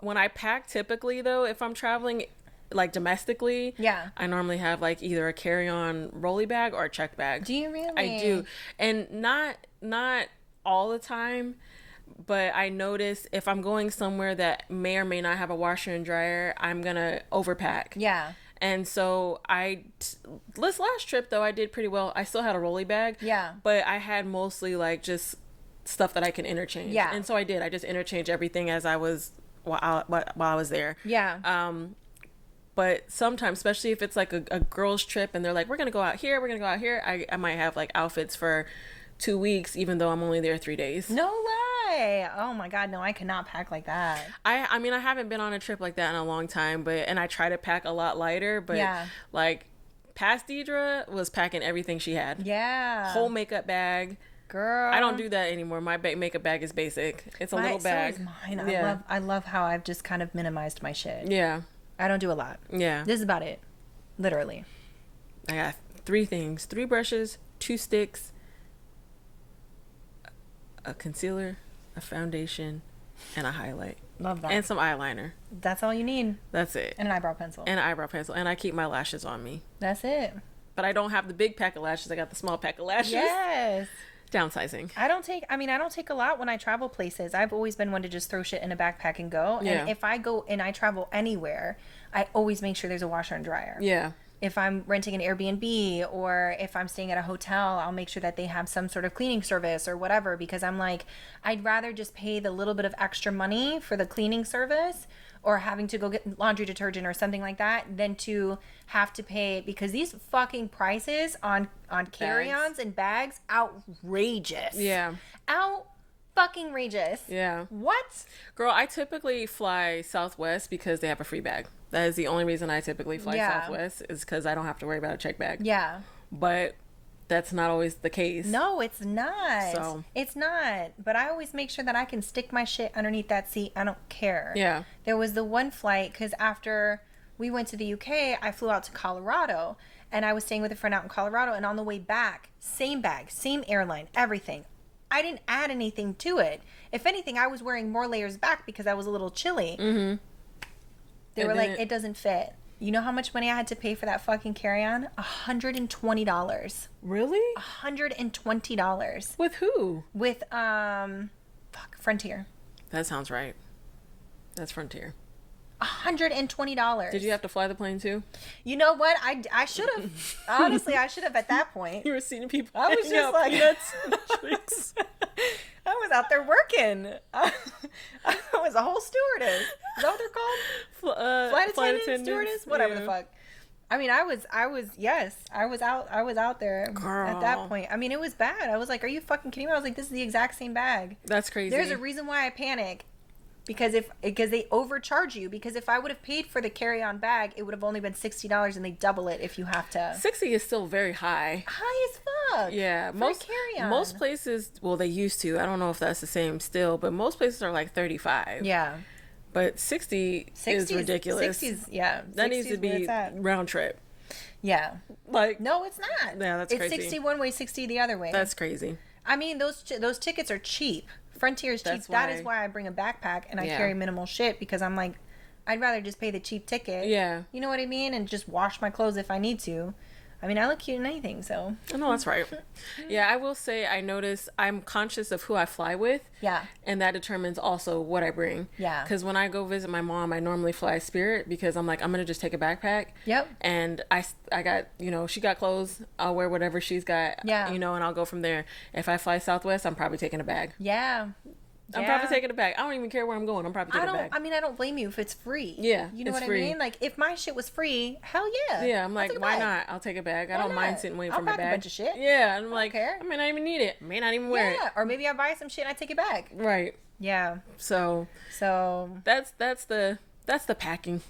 When I pack, typically, though, if I'm traveling, like domestically, I normally have like either a carry-on rolly bag or a check bag. Do you really? I do. And not all the time, but I notice if I'm going somewhere that may or may not have a washer and dryer, I'm gonna overpack. Yeah. And so this last trip though, I did pretty well. I still had a rolly bag. Yeah. But I had mostly like just stuff that I can interchange. Yeah. And so I did. I just interchanged everything as I was while I was there. Yeah. But sometimes, especially if it's like a girls trip and they're like, we're gonna go out here, I might have like outfits for 2 weeks, even though I'm only there 3 days. No lie. Oh my God, no, I cannot pack like that. I mean, I haven't been on a trip like that in a long time, and I try to pack a lot lighter, but like past Deidre was packing everything she had. Yeah. Whole makeup bag. Girl. I don't do that anymore. My makeup bag is basic. It's a little bag. So is mine. Yeah. I love how I've just kind of minimized my shit. Yeah. I don't do a lot. Yeah. This is about it. Literally. I got 3 things. 3 brushes, 2 sticks, a concealer, a foundation, and a highlight. Love that. And some eyeliner. That's all you need. That's it. And an eyebrow pencil. And I keep my lashes on me. That's it. But I don't have the big pack of lashes. I got the small pack of lashes. Yes. Downsizing. I don't take a lot when I travel places. I've always been one to just throw shit in a backpack and go. Yeah. And if I go and I travel anywhere, I always make sure there's a washer and dryer. Yeah. If I'm renting an Airbnb or if I'm staying at a hotel, I'll make sure that they have some sort of cleaning service or whatever, because I'm like, I'd rather just pay the little bit of extra money for the cleaning service or having to go get laundry detergent or something like that than to have to pay, because these fucking prices on carry-ons and bags, outrageous. Yeah. Fucking outrageous. Yeah. What? Girl, I typically fly Southwest because they have a free bag. That is the only reason I typically fly Southwest, is because I don't have to worry about a check bag. Yeah. But that's not always the case. No, it's not. So. It's not. But I always make sure that I can stick my shit underneath that seat. I don't care. Yeah. There was the one flight, because after we went to the UK, I flew out to Colorado, and I was staying with a friend out in Colorado, and on the way back, same bag, same airline, everything. I didn't add anything to it. If anything, I was wearing more layers back because I was a little chilly. Mm-hmm. They were like, it doesn't fit. You know how much money I had to pay for that fucking carry-on? $120. Really? $120. With who? With, Frontier. That sounds right. That's Frontier. $120. Did you have to fly the plane too? You know what? I should have. Honestly, I should have at that point. You were seeing people. I was just like, tricks. I was out there working. I was a whole stewardess. Is that what they're called? Flight attendant, stewardess, whatever the fuck. I mean, I was out there. Girl. At that point. I mean, it was bad. I was like, are you fucking kidding me? I was like, this is the exact same bag. That's crazy. There's a reason why I panic. Because they overcharge you. Because if I would have paid for the carry-on bag, it would have only been $60, and they double it if you have to. 60 is still very high. High as fuck. Yeah, most carry-on. Most places, well, they used to. I don't know if that's the same still, but most places are like 35. Yeah. But 60 is ridiculous. 60's, yeah. That needs to be round trip. Yeah. Like, no, it's not. Yeah, that's crazy. It's 60 one way, 60 the other way. That's crazy. I mean, those tickets are cheap. Frontier's cheap. That is why I bring a backpack and I carry minimal shit, because I'm like, I'd rather just pay the cheap ticket. Yeah. You know what I mean? And just wash my clothes if I need to. I mean, I look cute in anything, so. No, that's right. Yeah, I will say I notice I'm conscious of who I fly with. Yeah. And that determines also what I bring. Yeah. Because when I go visit my mom, I normally fly Spirit, because I'm like, I'm going to just take a backpack. Yep. And I got, she got clothes. I'll wear whatever she's got. Yeah. And I'll go from there. If I fly Southwest, I'm probably taking a bag. Yeah. I'm probably taking it back. I don't even care where I'm going. I'm probably taking it back. I mean, I don't blame you if it's free. Yeah, you know what free. I mean? Like, if my shit was free, hell yeah. Yeah, I'm like, why not? I'll take a bag. I don't mind sitting waiting for my bag. I'll pack a bunch of shit. Yeah, I'm like, I may not even need it. I may not even wear it. Yeah, or maybe I buy some shit and I take it back. Right. Yeah. So that's the packing.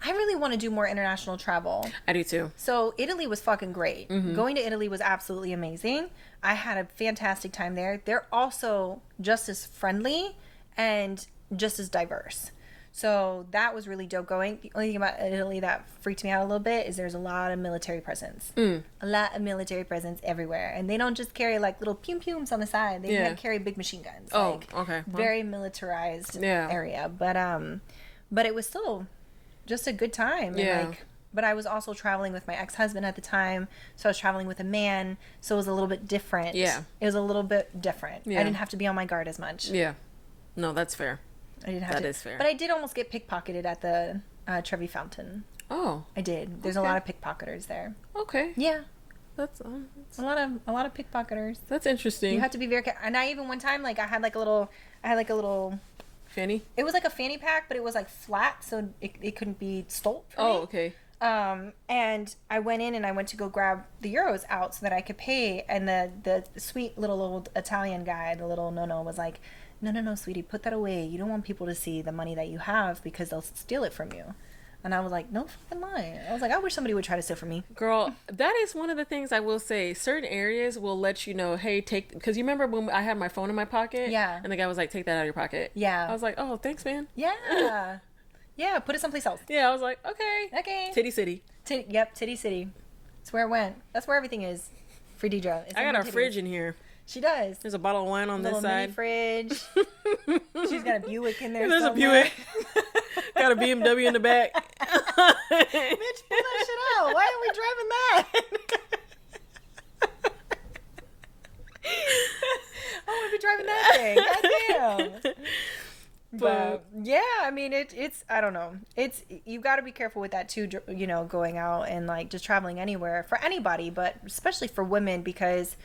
I really want to do more international travel. I do too. So Italy was fucking great. Mm-hmm. Going to Italy was absolutely amazing. I had a fantastic time there. They're also just as friendly and just as diverse. So that was really dope going. The only thing about Italy that freaked me out a little bit is there's a lot of military presence. A lot of military presence everywhere. And they don't just carry like little pum-pums on the side. They carry big machine guns. Oh, okay. Very militarized area. But it was still just a good time. Yeah. And like, but I was also traveling with my ex-husband at the time, so I was traveling with a man, so it was a little bit different. Yeah. It was a little bit different. Yeah. I didn't have to be on my guard as much. Yeah. No, that's fair. I didn't have That to. is fair. But I did almost get pickpocketed at the Trevi Fountain. Oh. I did. There's a lot of pickpocketers there. Okay. Yeah. That's a lot of pickpocketers. That's interesting. You have to be very careful. And I even one time like I had like a little fanny. It was like a fanny pack, but it was like flat, so it couldn't be stole from me. Oh, okay. And I went in and I went to go grab the euros out so that I could pay, and the sweet little old Italian guy, the little no was like, no, sweetie, put that away. You don't want people to see the money that you have because they'll steal it from you. And I was like, no fucking lie. I was like, I wish somebody would try to steal from me. Girl, that is one of the things I will say. Certain areas will let you know, hey, take... Because you remember when I had my phone in my pocket? Yeah. And the guy was like, take that out of your pocket. Yeah. I was like, oh, thanks, man. Yeah. Yeah, put it someplace else. Yeah, I was like, okay. Okay. Titty City. Yep, Titty City. That's where I went. That's where everything is. For Deidre. I got a fridge in here. She does. There's a bottle of wine on this side. Mini fridge. She's got a Buick in there. There's somewhere. a Buick. Got a BMW in the back. Bitch, pull that shit out. Why are we driving that? I want to be driving that thing. Goddamn. But yeah, I mean, it's I don't know. It's you got to be careful with that too. You know, going out and like just traveling anywhere for anybody, but especially for women because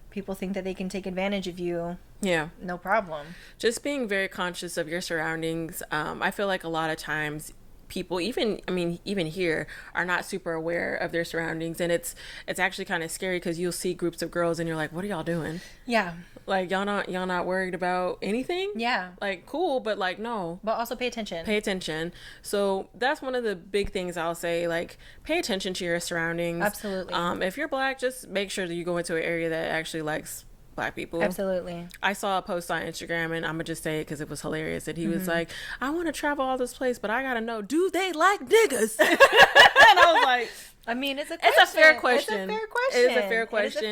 people think that they can take advantage of you. Yeah. No problem. Just being very conscious of your surroundings. I feel like a lot of times people, even here, are not super aware of their surroundings, and it's actually kind of scary because you'll see groups of girls and you're like, what are y'all doing? Yeah. Like y'all not worried about anything? Yeah. Like cool, but like no. But also pay attention. Pay attention. So that's one of the big things I'll say, like pay attention to your surroundings. Absolutely. If you're Black, just make sure that you go into an area that actually likes Black people. Absolutely. I saw a post on Instagram, and I'm gonna just say it because it was hilarious, that he was like, I want to travel all this place, but I gotta know, do they like niggas? And I was like, I mean, it's a fair question. It is a fair question.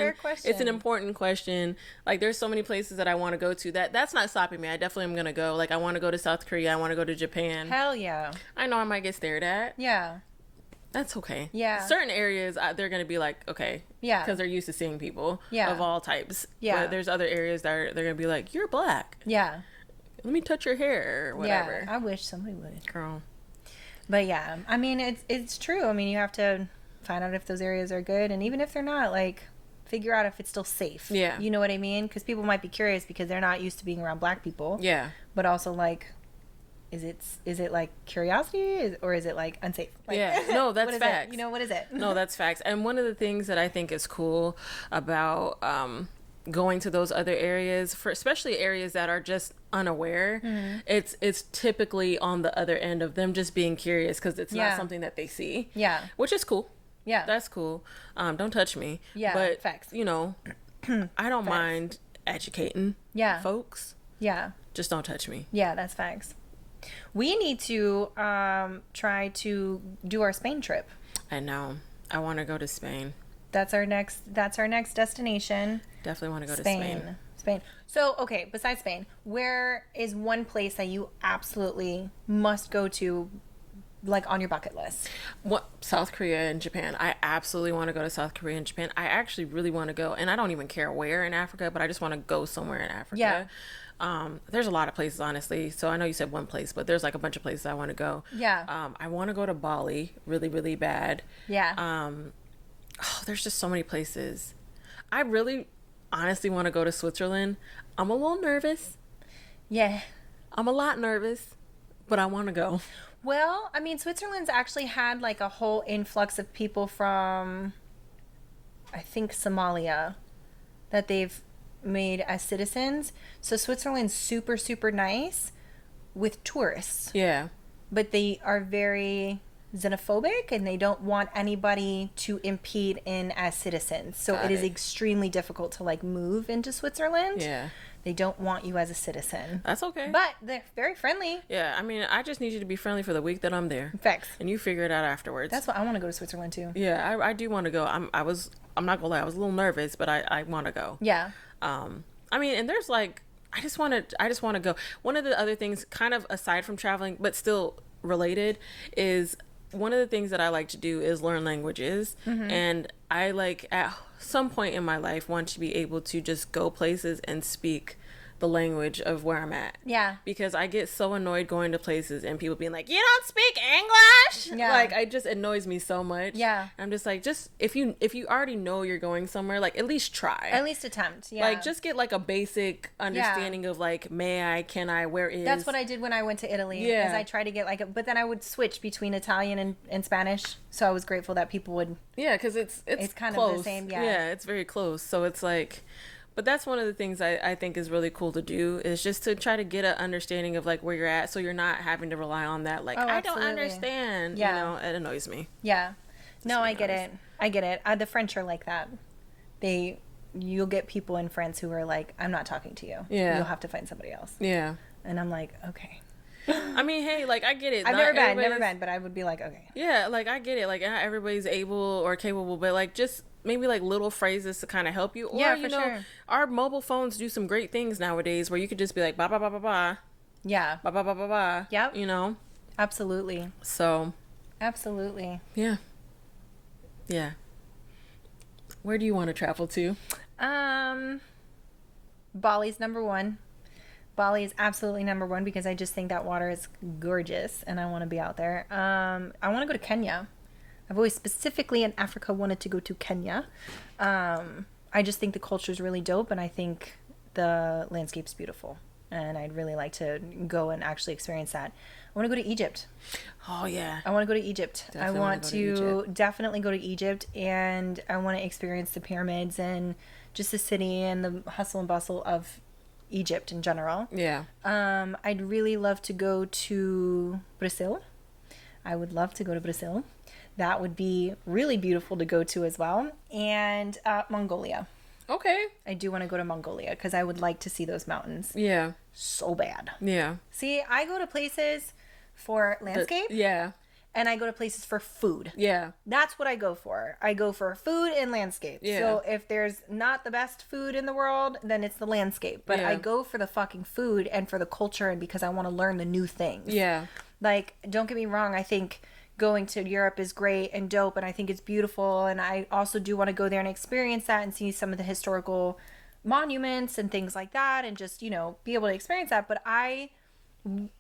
It's an important question. Like, there's so many places that I want to go to. That's not stopping me. I definitely am gonna go. Like, I want to go to South Korea. I want to go to Japan. Hell yeah. I know I might get stared at. Yeah. That's okay. Yeah. Certain areas, they're going to be like, okay. Yeah. Because they're used to seeing people of all types. Yeah. But there's other areas that they're going to be like, you're Black. Yeah. Let me touch your hair or whatever. Yeah. I wish somebody would. Girl. But yeah, I mean, it's true. I mean, you have to find out if those areas are good. And even if they're not, like, figure out if it's still safe. Yeah. You know what I mean? Because people might be curious because they're not used to being around Black people. Yeah. But also, like... Is it like curiosity or is it like unsafe? Like, yeah, no, that's facts. You know, what is it? No, that's facts. And one of the things that I think is cool about going to those other areas, for especially areas that are just unaware, it's typically on the other end of them just being curious because it's not something that they see. Yeah, which is cool. Yeah, that's cool. Don't touch me. Yeah, but facts. You know, I don't mind educating. Folks. Yeah, just don't touch me. Yeah, that's facts. We need to try to do our Spain trip. I know. I want to go to Spain. That's our next destination. Definitely want to go to Spain. Spain. So, okay, besides Spain, where is one place that you absolutely must go to, like, on your bucket list? What? South Korea and Japan. I absolutely want to go to South Korea and Japan. I actually really want to go, and I don't even care where in Africa, but I just want to go somewhere in Africa. Yeah. There's a lot of places, honestly. So I know you said one place, but there's like a bunch of places I want to go. Yeah. I want to go to Bali really, really bad. Yeah. There's just so many places. I really honestly want to go to Switzerland. I'm a little nervous. Yeah. I'm a lot nervous, but I want to go. Well, I mean, Switzerland's actually had like a whole influx of people from, I think, Somalia that they've made as citizens. So Switzerland's super, super nice with tourists. Yeah. But they are very xenophobic and they don't want anybody to impede in as citizens. So it is extremely difficult to like move into Switzerland. Yeah. They don't want you as a citizen. That's okay. But they're very friendly. Yeah, I mean, I just need you to be friendly for the week that I'm there. Facts. And you figure it out afterwards. That's what I want to go to Switzerland too. Yeah, I do want to go. I'm not gonna lie, I was a little nervous, but I want to go. Yeah. I mean, and there's like, I just want to go. One of the other things, kind of aside from traveling, but still related is one of the things that I like to do is learn languages. And I like at some point in my life want to be able to just go places and speak the language of where I'm at. Yeah. Because I get so annoyed going to places and people being like, you don't speak English. Yeah. Like, it just annoys me so much. Yeah. I'm just like, just if you already know you're going somewhere, like, at least try. At least attempt. Yeah. Like, just get like a basic understanding of like, may I, can I, where is. That's what I did when I went to Italy. Yeah. Is I tried to get like but then I would switch between Italian and Spanish. So I was grateful that people would. Yeah, because it's kind close. of the same. Yeah. Yeah, it's very close. So it's like, but that's one of the things I think is really cool to do, is just to try to get an understanding of like where you're at, so you're not having to rely on that. Like, I don't understand. Yeah. You know, it annoys me. Yeah. No, I get it. I get it. The French are like that. You'll get people in France who are like, I'm not talking to you. Yeah. You'll have to find somebody else. Yeah. And I'm like, okay. I mean, hey, like, I get it. I've never been, but I would be like, okay. Yeah, like, I get it. Like, not everybody's able or capable, but like, just maybe like little phrases to kind of help you. Or, yeah, you know, sure. Our mobile phones do some great things nowadays where you could just be like, ba ba ba ba ba. Yeah. Ba ba ba ba ba. Yep. You know? Absolutely. So. Absolutely. Yeah. Yeah. Where do you want to travel to? Bali's number one. Bali is absolutely number one because I just think that water is gorgeous and I want to be out there. I want to go to Kenya. I've always specifically in Africa wanted to go to Kenya. I just think the culture is really dope and I think the landscape's beautiful. And I'd really like to go and actually experience that. I want to go to Egypt. Oh, yeah. I want to go to Egypt. Definitely I want to definitely go to Egypt, and I want to experience the pyramids and just the city and the hustle and bustle of Egypt in general. Yeah. I'd really love to go to Brazil. I would love to go to Brazil. That would be really beautiful to go to as well. And Mongolia. Okay. I do want to go to Mongolia because I would like to see those mountains. Yeah. So bad. Yeah. See, I go to places for landscape. Yeah. And I go to places for food. Yeah. That's what I go for. I go for food and landscape. Yeah. So if there's not the best food in the world, then it's the landscape. But I go for the fucking food and for the culture and because I want to learn the new things. Yeah. Like, don't get me wrong. I think going to Europe is great and dope and I think it's beautiful. And I also do want to go there and experience that and see some of the historical monuments and things like that and just, you know, be able to experience that. But when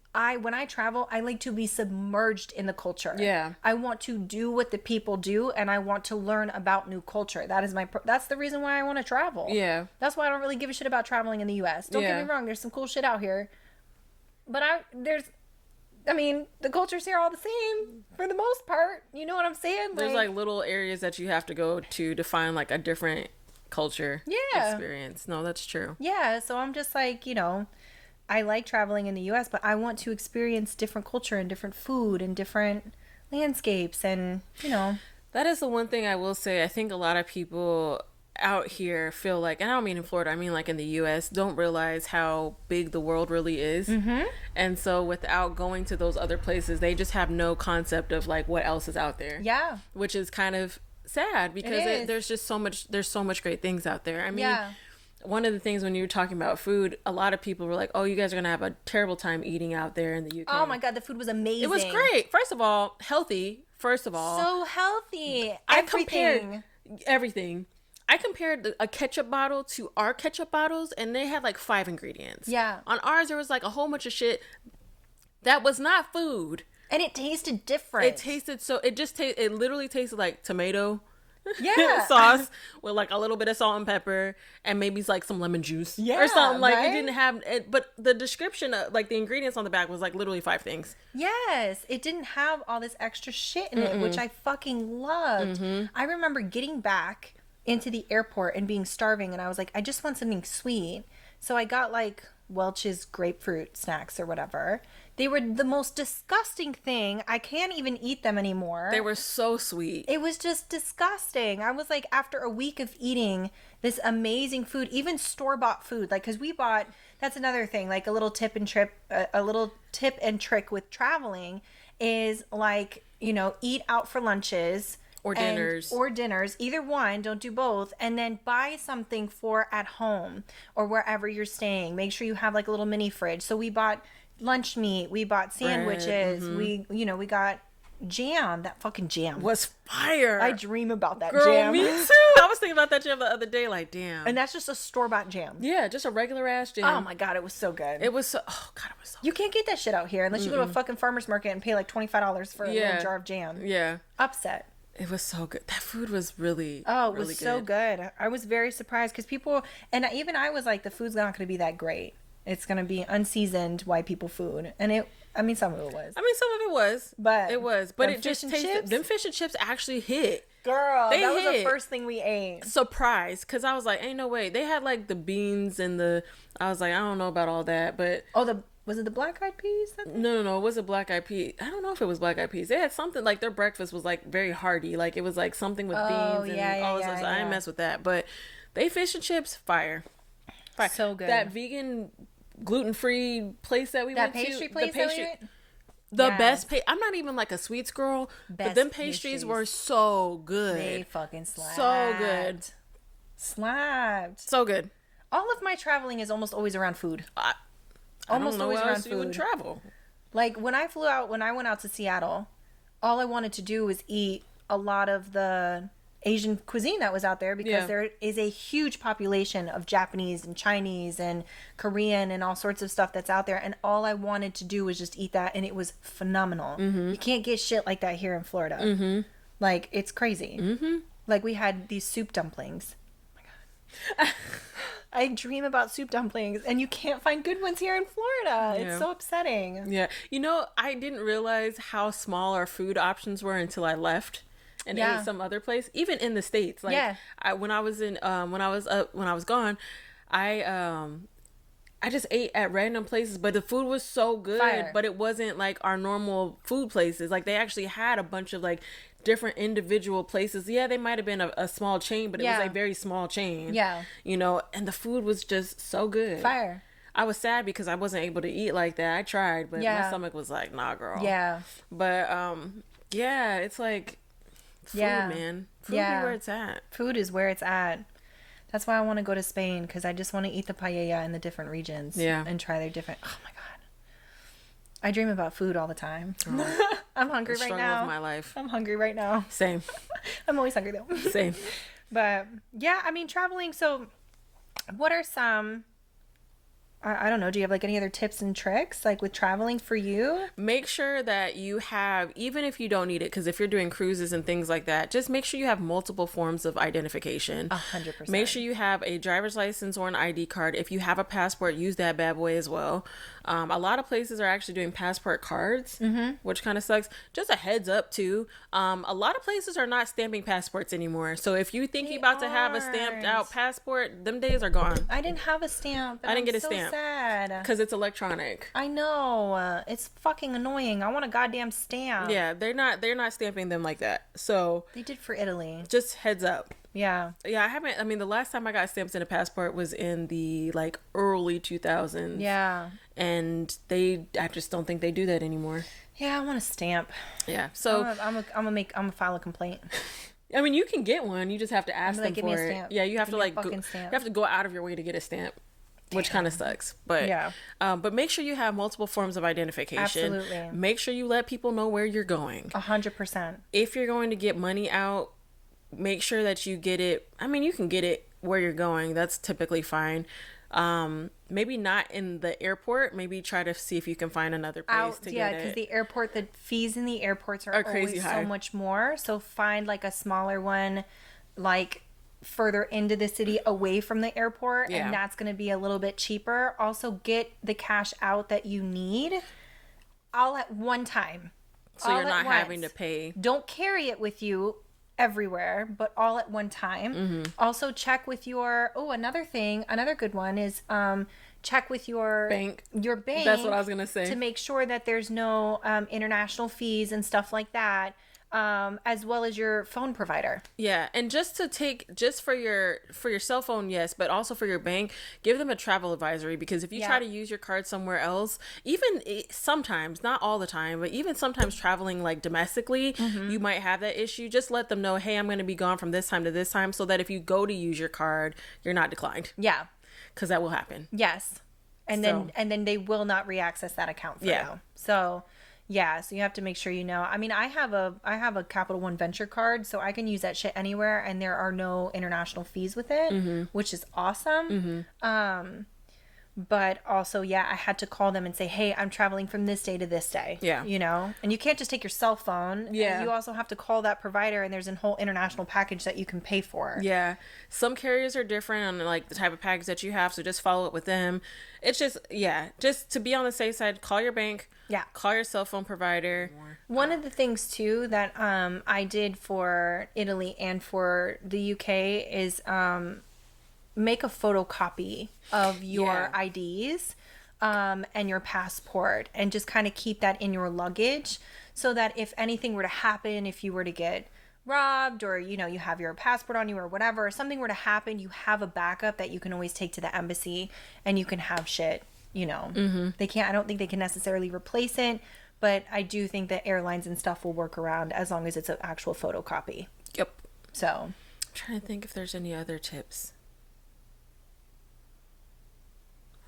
I travel, I like to be submerged in the culture. Yeah. I want to do what the people do and I want to learn about new culture. That is that's the reason why I want to travel. Yeah. That's why I don't really give a shit about traveling in the US. Don't get me wrong, there's some cool shit out here. But the culture's here all the same for the most part. You know what I'm saying? There's like little areas that you have to go to find like a different culture experience. No, that's true. Yeah, so I'm just like, you know, I like traveling in the US, but I want to experience different culture and different food and different landscapes and, you know. That is the one thing I will say. I think a lot of people out here feel like, and I don't mean in Florida, I mean like in the US, don't realize how big the world really is. Mm-hmm. And so without going to those other places, they just have no concept of like what else is out there. Yeah. Which is kind of sad because there's just so much great things out there. I mean, one of the things when you were talking about food, a lot of people were like, oh, you guys are going to have a terrible time eating out there in the UK. Oh my God, the food was amazing. It was great. First of all, healthy. So healthy. I compared everything. I compared a ketchup bottle to our ketchup bottles, and they had like 5 ingredients. Yeah. On ours, there was like a whole bunch of shit that was not food. And it tasted different. It tasted it literally tasted like tomato Yeah. sauce with like a little bit of salt and pepper and maybe like some lemon juice or something. Like, right? It didn't have it, but the description of like the ingredients on the back was like literally 5 things. Yes, it didn't have all this extra shit in it, which I fucking loved. I remember getting back into the airport and being starving, and I was like, I just want something sweet. So I got like Welch's grapefruit snacks or whatever. They were the most disgusting thing. I can't even eat them anymore. They were so sweet. It was just disgusting. I was like, after a week of eating this amazing food, even store-bought food, like, because we bought, that's another thing, like a little tip and trick with traveling is like, you know, eat out for lunches. Or dinners, either one, don't do both, and then buy something for at home or wherever you're staying. Make sure you have like a little mini fridge. So we bought lunch meat. We bought sandwiches. We got jam. That fucking jam was fire. I dream about that Girl, jam. me too. I was thinking about that jam the other day, like, damn. And that's just a store-bought jam. Yeah, just a regular ass jam. Oh my God, it was so good. It was so, oh God, it was so You can't get that shit out here unless you go to a fucking farmer's market and pay like $25 for a little jar of jam. Yeah. Upset. It was so good. That food was really, it really was so good. I was very surprised because people, and even I was like, the food's not going to be that great. It's going to be unseasoned white people food. And some of it was. Some of it was. But it was. But it just tasted, them fish and chips actually hit. Girl, that was the first thing we ate. Surprised. Because I was like, ain't no way. They had like the beans and I was like, I don't know about all that. But. Was it the black eyed peas? No. It wasn't black eyed peas. I don't know if it was black eyed peas. They had something like their breakfast was like very hearty. Like it was like something with beans and all this stuff. So I didn't mess with that. But they fish and chips, fire. So good. That vegan, gluten-free place that we went to. That pastry place that we went? The best. I'm not even like a sweets girl, but them pastries were so good. They fucking slapped. So good. Slapped. So good. All of my traveling is almost always around food. Almost always around food. You would travel. Like when I went out to Seattle, all I wanted to do was eat a lot of the Asian cuisine that was out there because there is a huge population of Japanese and Chinese and Korean and all sorts of stuff that's out there. And all I wanted to do was just eat that. And it was phenomenal. Mm-hmm. You can't get shit like that here in Florida. Mm-hmm. Like, it's crazy. Mm-hmm. Like, we had these soup dumplings. Oh my God. I dream about soup dumplings, and you can't find good ones here in Florida. Yeah. It's so upsetting. Yeah. I didn't realize how small our food options were until I left and ate some other place, even in the States. Like when I was gone, I just ate at random places, but the food was so good, but it wasn't like our normal food places. Like they actually had a bunch of like different individual places. Yeah, they might have been a small chain, but it was a very small chain. Yeah. And the food was just so good. Fire. I was sad because I wasn't able to eat like that. I tried, but my stomach was like, nah, girl. Yeah. But it's like food, man. Food is where it's at. Food is where it's at. That's why I want to go to Spain, because I just want to eat the paella in the different regions. Yeah. And try their different... Oh, my God. I dream about food all the time. Oh. I'm hungry right now. Of my life. I'm hungry right now. Same. I'm always hungry, though. Same. But, yeah, traveling. So, what are some... I don't know. Do you have like any other tips and tricks like with traveling for you? Make sure that you have, even if you don't need it, because if you're doing cruises and things like that, just make sure you have multiple forms of identification. 100%. Make sure you have a driver's license or an ID card. If you have a passport, use that bad boy as well. A lot of places are actually doing passport cards, which kind of sucks. Just a heads up too. A lot of places are not stamping passports anymore. So if you think you're about to have a stamped out passport, them days are gone. I didn't have a stamp. I didn't get a stamp. Sad. Because it's electronic. I know. It's fucking annoying. I want a goddamn stamp. Yeah, they're not stamping them like that. So they did for Italy. Just heads up. Yeah. Yeah, I haven't. The last time I got stamps in a passport was in the like early 2000s. Yeah. And I just don't think they do that anymore. Yeah, I want a stamp. Yeah. So I'm gonna file a complaint. You can get one. You just have to ask them give for me a stamp. Yeah, you have give to you have to go out of your way to get a stamp. Which kind of sucks, but but make sure you have multiple forms of identification. Absolutely. Make sure you let people know where you're going. 100%. If you're going to get money out, make sure that you get it. You can get it where you're going. That's typically fine. Maybe not in the airport. Maybe try to see if you can find another place to get it. Yeah, because the fees in the airports are crazy high. So much more. So find like a smaller one, like further into the city away from the airport, and that's going to be a little bit cheaper. Also, get the cash out that you need all at one time. So you're not having to pay. Don't carry it with you everywhere, but all at one time. Mm-hmm. Also, check with another good one is check with your bank. That's what I was going to say. To make sure that there's no international fees and stuff like that. As well as your phone provider. Yeah, and just for your cell phone, yes, but also for your bank, give them a travel advisory, because if you try to use your card somewhere else, even sometimes, not all the time, but even sometimes traveling like domestically, you might have that issue. Just let them know, hey, I'm going to be gone from this time to this time, so that if you go to use your card, you're not declined. Yeah. Because that will happen. Yes. And then they will not reaccess that account for you. So yeah, so you have to make sure you know. I mean, I have a Capital One Venture card, so I can use that shit anywhere, and there are no international fees with it, which is awesome. But also, yeah, I had to call them and say, hey, I'm traveling from this day to this day. Yeah. You know? And you can't just take your cell phone. Yeah. You also have to call that provider, and there's a whole international package that you can pay for. Yeah. Some carriers are different on, like, the type of package that you have, so just follow up with them. It's just, just to be on the safe side, call your bank. Yeah. Call your cell phone provider. One of the things, too, that I did for Italy and for the UK is... make a photocopy of your IDs and your passport, and just kind of keep that in your luggage, so that if anything were to happen, if you were to get robbed, or you know, you have your passport on you or whatever, if something were to happen, you have a backup that you can always take to the embassy, and you can have shit, you know. I don't think they can necessarily replace it, but I do think that airlines and stuff will work around as long as it's an actual photocopy. Yep. So I'm trying to think if there's any other tips.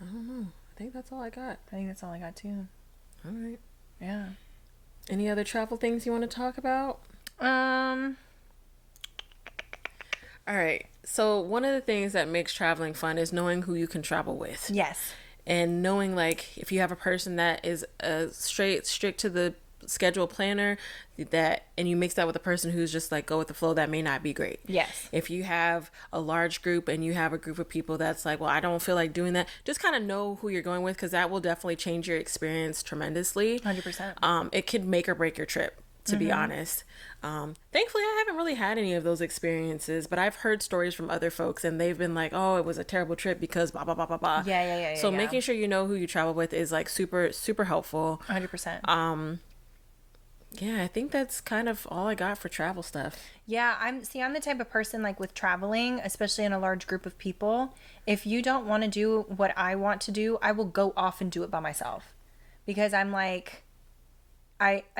I don't know. I think that's all I got. I think that's all I got too. All right. Yeah. Any other travel things you want to talk about? All right. So one of the things that makes traveling fun is knowing who you can travel with. Yes. And knowing, like, if you have a person that is strict to the schedule planner, and you mix that with a person who's just like go with the flow, that may not be great. Yes. If you have a large group and you have a group of people that's like, well, I don't feel like doing that, just kind of know who you're going with, because that will definitely change your experience tremendously. 100%. It could make or break your trip, to be honest. Thankfully, I haven't really had any of those experiences, but I've heard stories from other folks, and they've been like, oh, it was a terrible trip because blah blah blah blah blah. So making sure you know who you travel with is like super super helpful. 100%. Yeah, I think that's kind of all I got for travel stuff. Yeah, I'm the type of person, like, with traveling, especially in a large group of people, if you don't want to do what I want to do, I will go off and do it by myself. Because I'm like,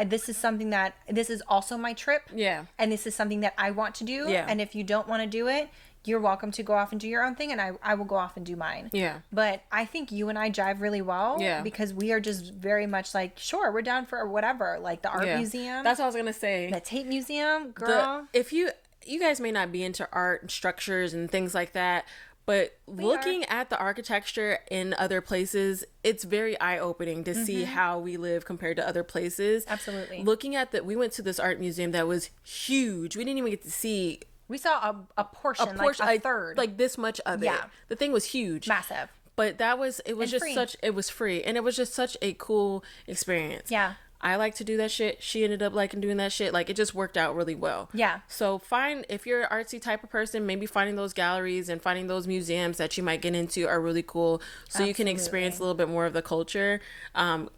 this is also my trip. Yeah. And this is something that I want to do. Yeah. And if you don't want to do it, you're welcome to go off and do your own thing, and I will go off and do mine. Yeah. But I think you and I jive really well. Yeah. Because we are just very much like, sure, we're down for whatever. Like the art museum. That's what I was going to say. The tape museum, girl. If you guys may not be into art and structures and things like that, but looking at the architecture in other places, it's very eye-opening to see how we live compared to other places. Absolutely. Looking at we went to this art museum that was huge. We didn't even get to see... We saw a portion, like a third. Like this much of it. Yeah. The thing was huge. Massive. But it was free. And it was just such a cool experience. Yeah. I like to do that shit. She ended up liking doing that shit. Like, it just worked out really well. Yeah. So if you're an artsy type of person, maybe finding those galleries and finding those museums that you might get into are really cool. So you can experience a little bit more of the culture. You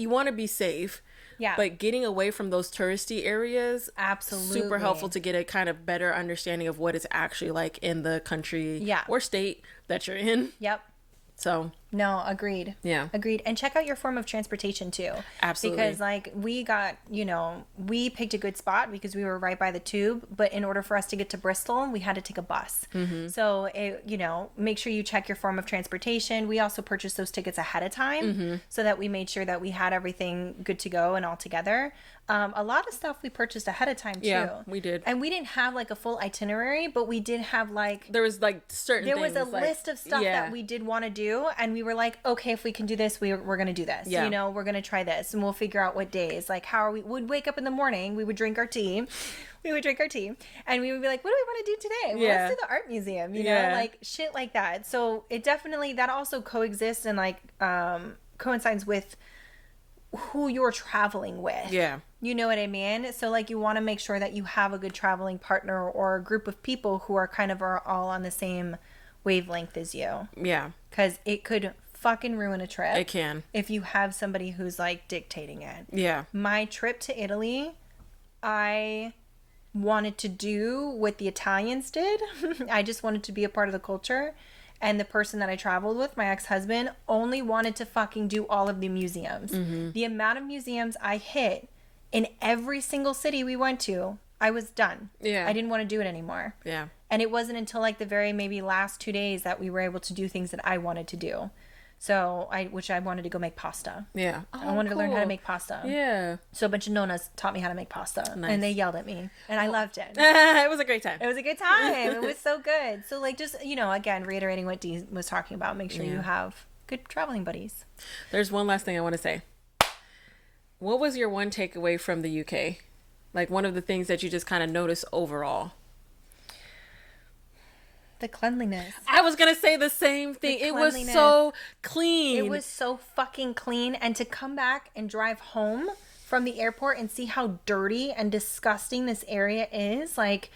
want to be safe. Yeah. But getting away from those touristy areas, absolutely super helpful to get a kind of better understanding of what it's actually like in the country or state that you're in. Yep. So no, agreed. Yeah. Agreed. And check out your form of transportation too. Absolutely. Because like we picked a good spot because we were right by the tube, but in order for us to get to Bristol, we had to take a bus. So make sure you check your form of transportation. We also purchased those tickets ahead of time so that we made sure that we had everything good to go and all together. A lot of stuff we purchased ahead of time too. Yeah, we did. And we didn't have like a full itinerary, but we did have there was like certain things. There was a list of stuff that we did want to do, and we were like, okay, if we can do this, we're going to do this. Yeah. We're going to try this, and we'll figure out what days. Like, we'd wake up in the morning, we would drink our tea. And we would be like, what do we want to do today? Well, let's do the art museum, like shit like that. So it definitely, that also coexists and like coincides with who you're traveling with. Yeah. You know what I mean? So like you want to make sure that you have a good traveling partner or a group of people who are kind of all on the same wavelength as you. Yeah. Because it could fucking ruin a trip. It can. If you have somebody who's like dictating it. Yeah. My trip to Italy, I wanted to do what the Italians did. I just wanted to be a part of the culture. And the person that I traveled with, my ex-husband, only wanted to fucking do all of the museums. The amount of museums I hit in every single city we went to, I was done. Yeah. I didn't want to do it anymore. Yeah. And it wasn't until like the very maybe last 2 days that we were able to do things that I wanted to do. So I wanted to go make pasta. Yeah. I wanted to learn how to make pasta. Yeah. So a bunch of nonas taught me how to make pasta. Nice. And they yelled at me. And I loved it. It was a great time. It was a good time. It was so good. So like just, you know, again, reiterating what Dee was talking about, make sure you have good traveling buddies. There's one last thing I want to say. What was your one takeaway from the UK? Like one of the things that you just kind of noticed overall? The cleanliness. I was going to say the same thing. It was so clean. It was so fucking clean. And to come back and drive home from the airport and see how dirty and disgusting this area is, like,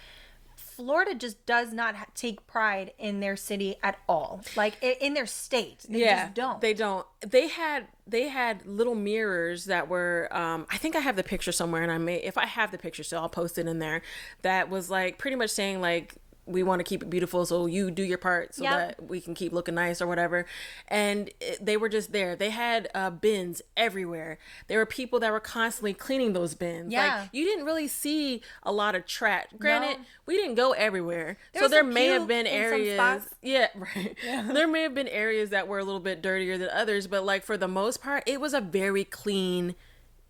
Florida just does not take pride in their city at all. Like, in their state. They just don't. They don't. They had little mirrors that were, I think I have the picture somewhere, and if I have the picture, so I'll post it in there, that was like pretty much saying like, we want to keep it beautiful, so you do your part so that we can keep looking nice or whatever. And they were just there. They had bins everywhere. There were people that were constantly cleaning those bins. Yeah. Like, you didn't really see a lot of trash. Granted, we didn't go everywhere. So there may have been areas. Yeah, right. Yeah. There may have been areas that were a little bit dirtier than others, but like for the most part, it was a very clean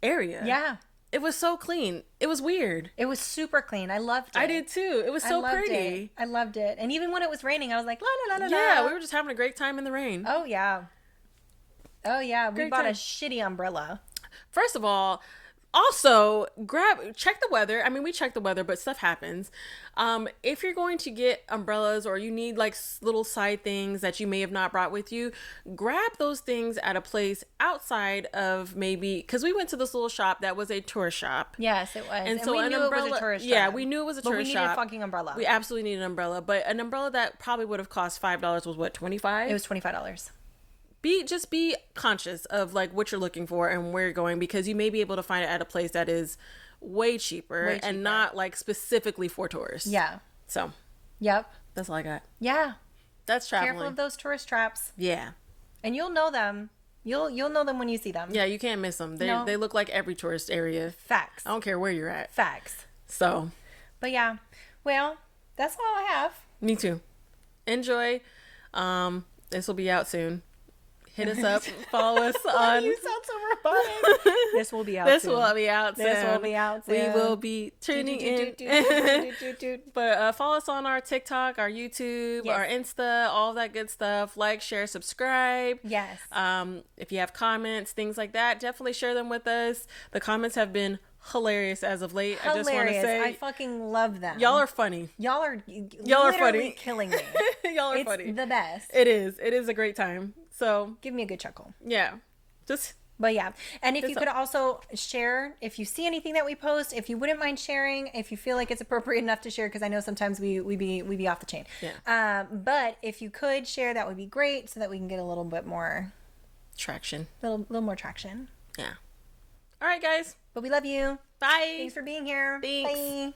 area. Yeah. It was so clean. It was weird. It was super clean. I loved it. I did too. It was so pretty. I loved it. And even when it was raining, I was like, la la la la. Yeah, we were just having a great time in the rain. Oh yeah. Oh yeah. We bought time. a shitty umbrella. First of all, also check the weather. I mean, we check the weather, but stuff happens. If you're going to get umbrellas or you need like little side things that you may have not brought with you, grab those things at a place outside of maybe, because we went to this little shop that was a tourist shop. Yes, it was. And so we an knew umbrella, it was a tourist shop. Yeah, we knew it was a tourist shop. But we needed a fucking umbrella. We absolutely needed an umbrella, but an umbrella that probably would have cost $5 was what, $25? It was $25. Just be conscious of like what you're looking for and where you're going, because you may be able to find it at a place that is way cheaper and not like specifically for tourists. Yeah. So. Yep. That's all I got. Yeah. That's traveling. Careful of those tourist traps. Yeah. And you'll know them. You'll know them when you see them. Yeah, you can't miss them. They look like every tourist area. Facts. I don't care where you're at. Facts. So. But yeah. Well, that's all I have. Me too. Enjoy. This will be out soon. Hit us up. Follow us on. You sound so robotic. This will be out soon. This will be out soon. This will be out soon. We will be tuning in. But follow us on our TikTok, our YouTube, our Insta, all that good stuff. Like, share, subscribe. Yes. If you have comments, things like that, definitely share them with us. The comments have been hilarious as of late. Hilarious. I just want to say, I fucking love them. y'all are funny. Y'all are funny. Killing me. Y'all are it's funny. The best. It is a great time. So give me a good chuckle. Yeah. But yeah, and if you could also share, if you see anything that we post, if you wouldn't mind sharing, if you feel like it's appropriate enough to share, because I know sometimes we be off the chain. Yeah. But if you could share, that would be great, so that we can get a little bit more traction. Little more traction. Yeah. All right, guys. But we love you. Bye. Thanks for being here. Thanks. Bye.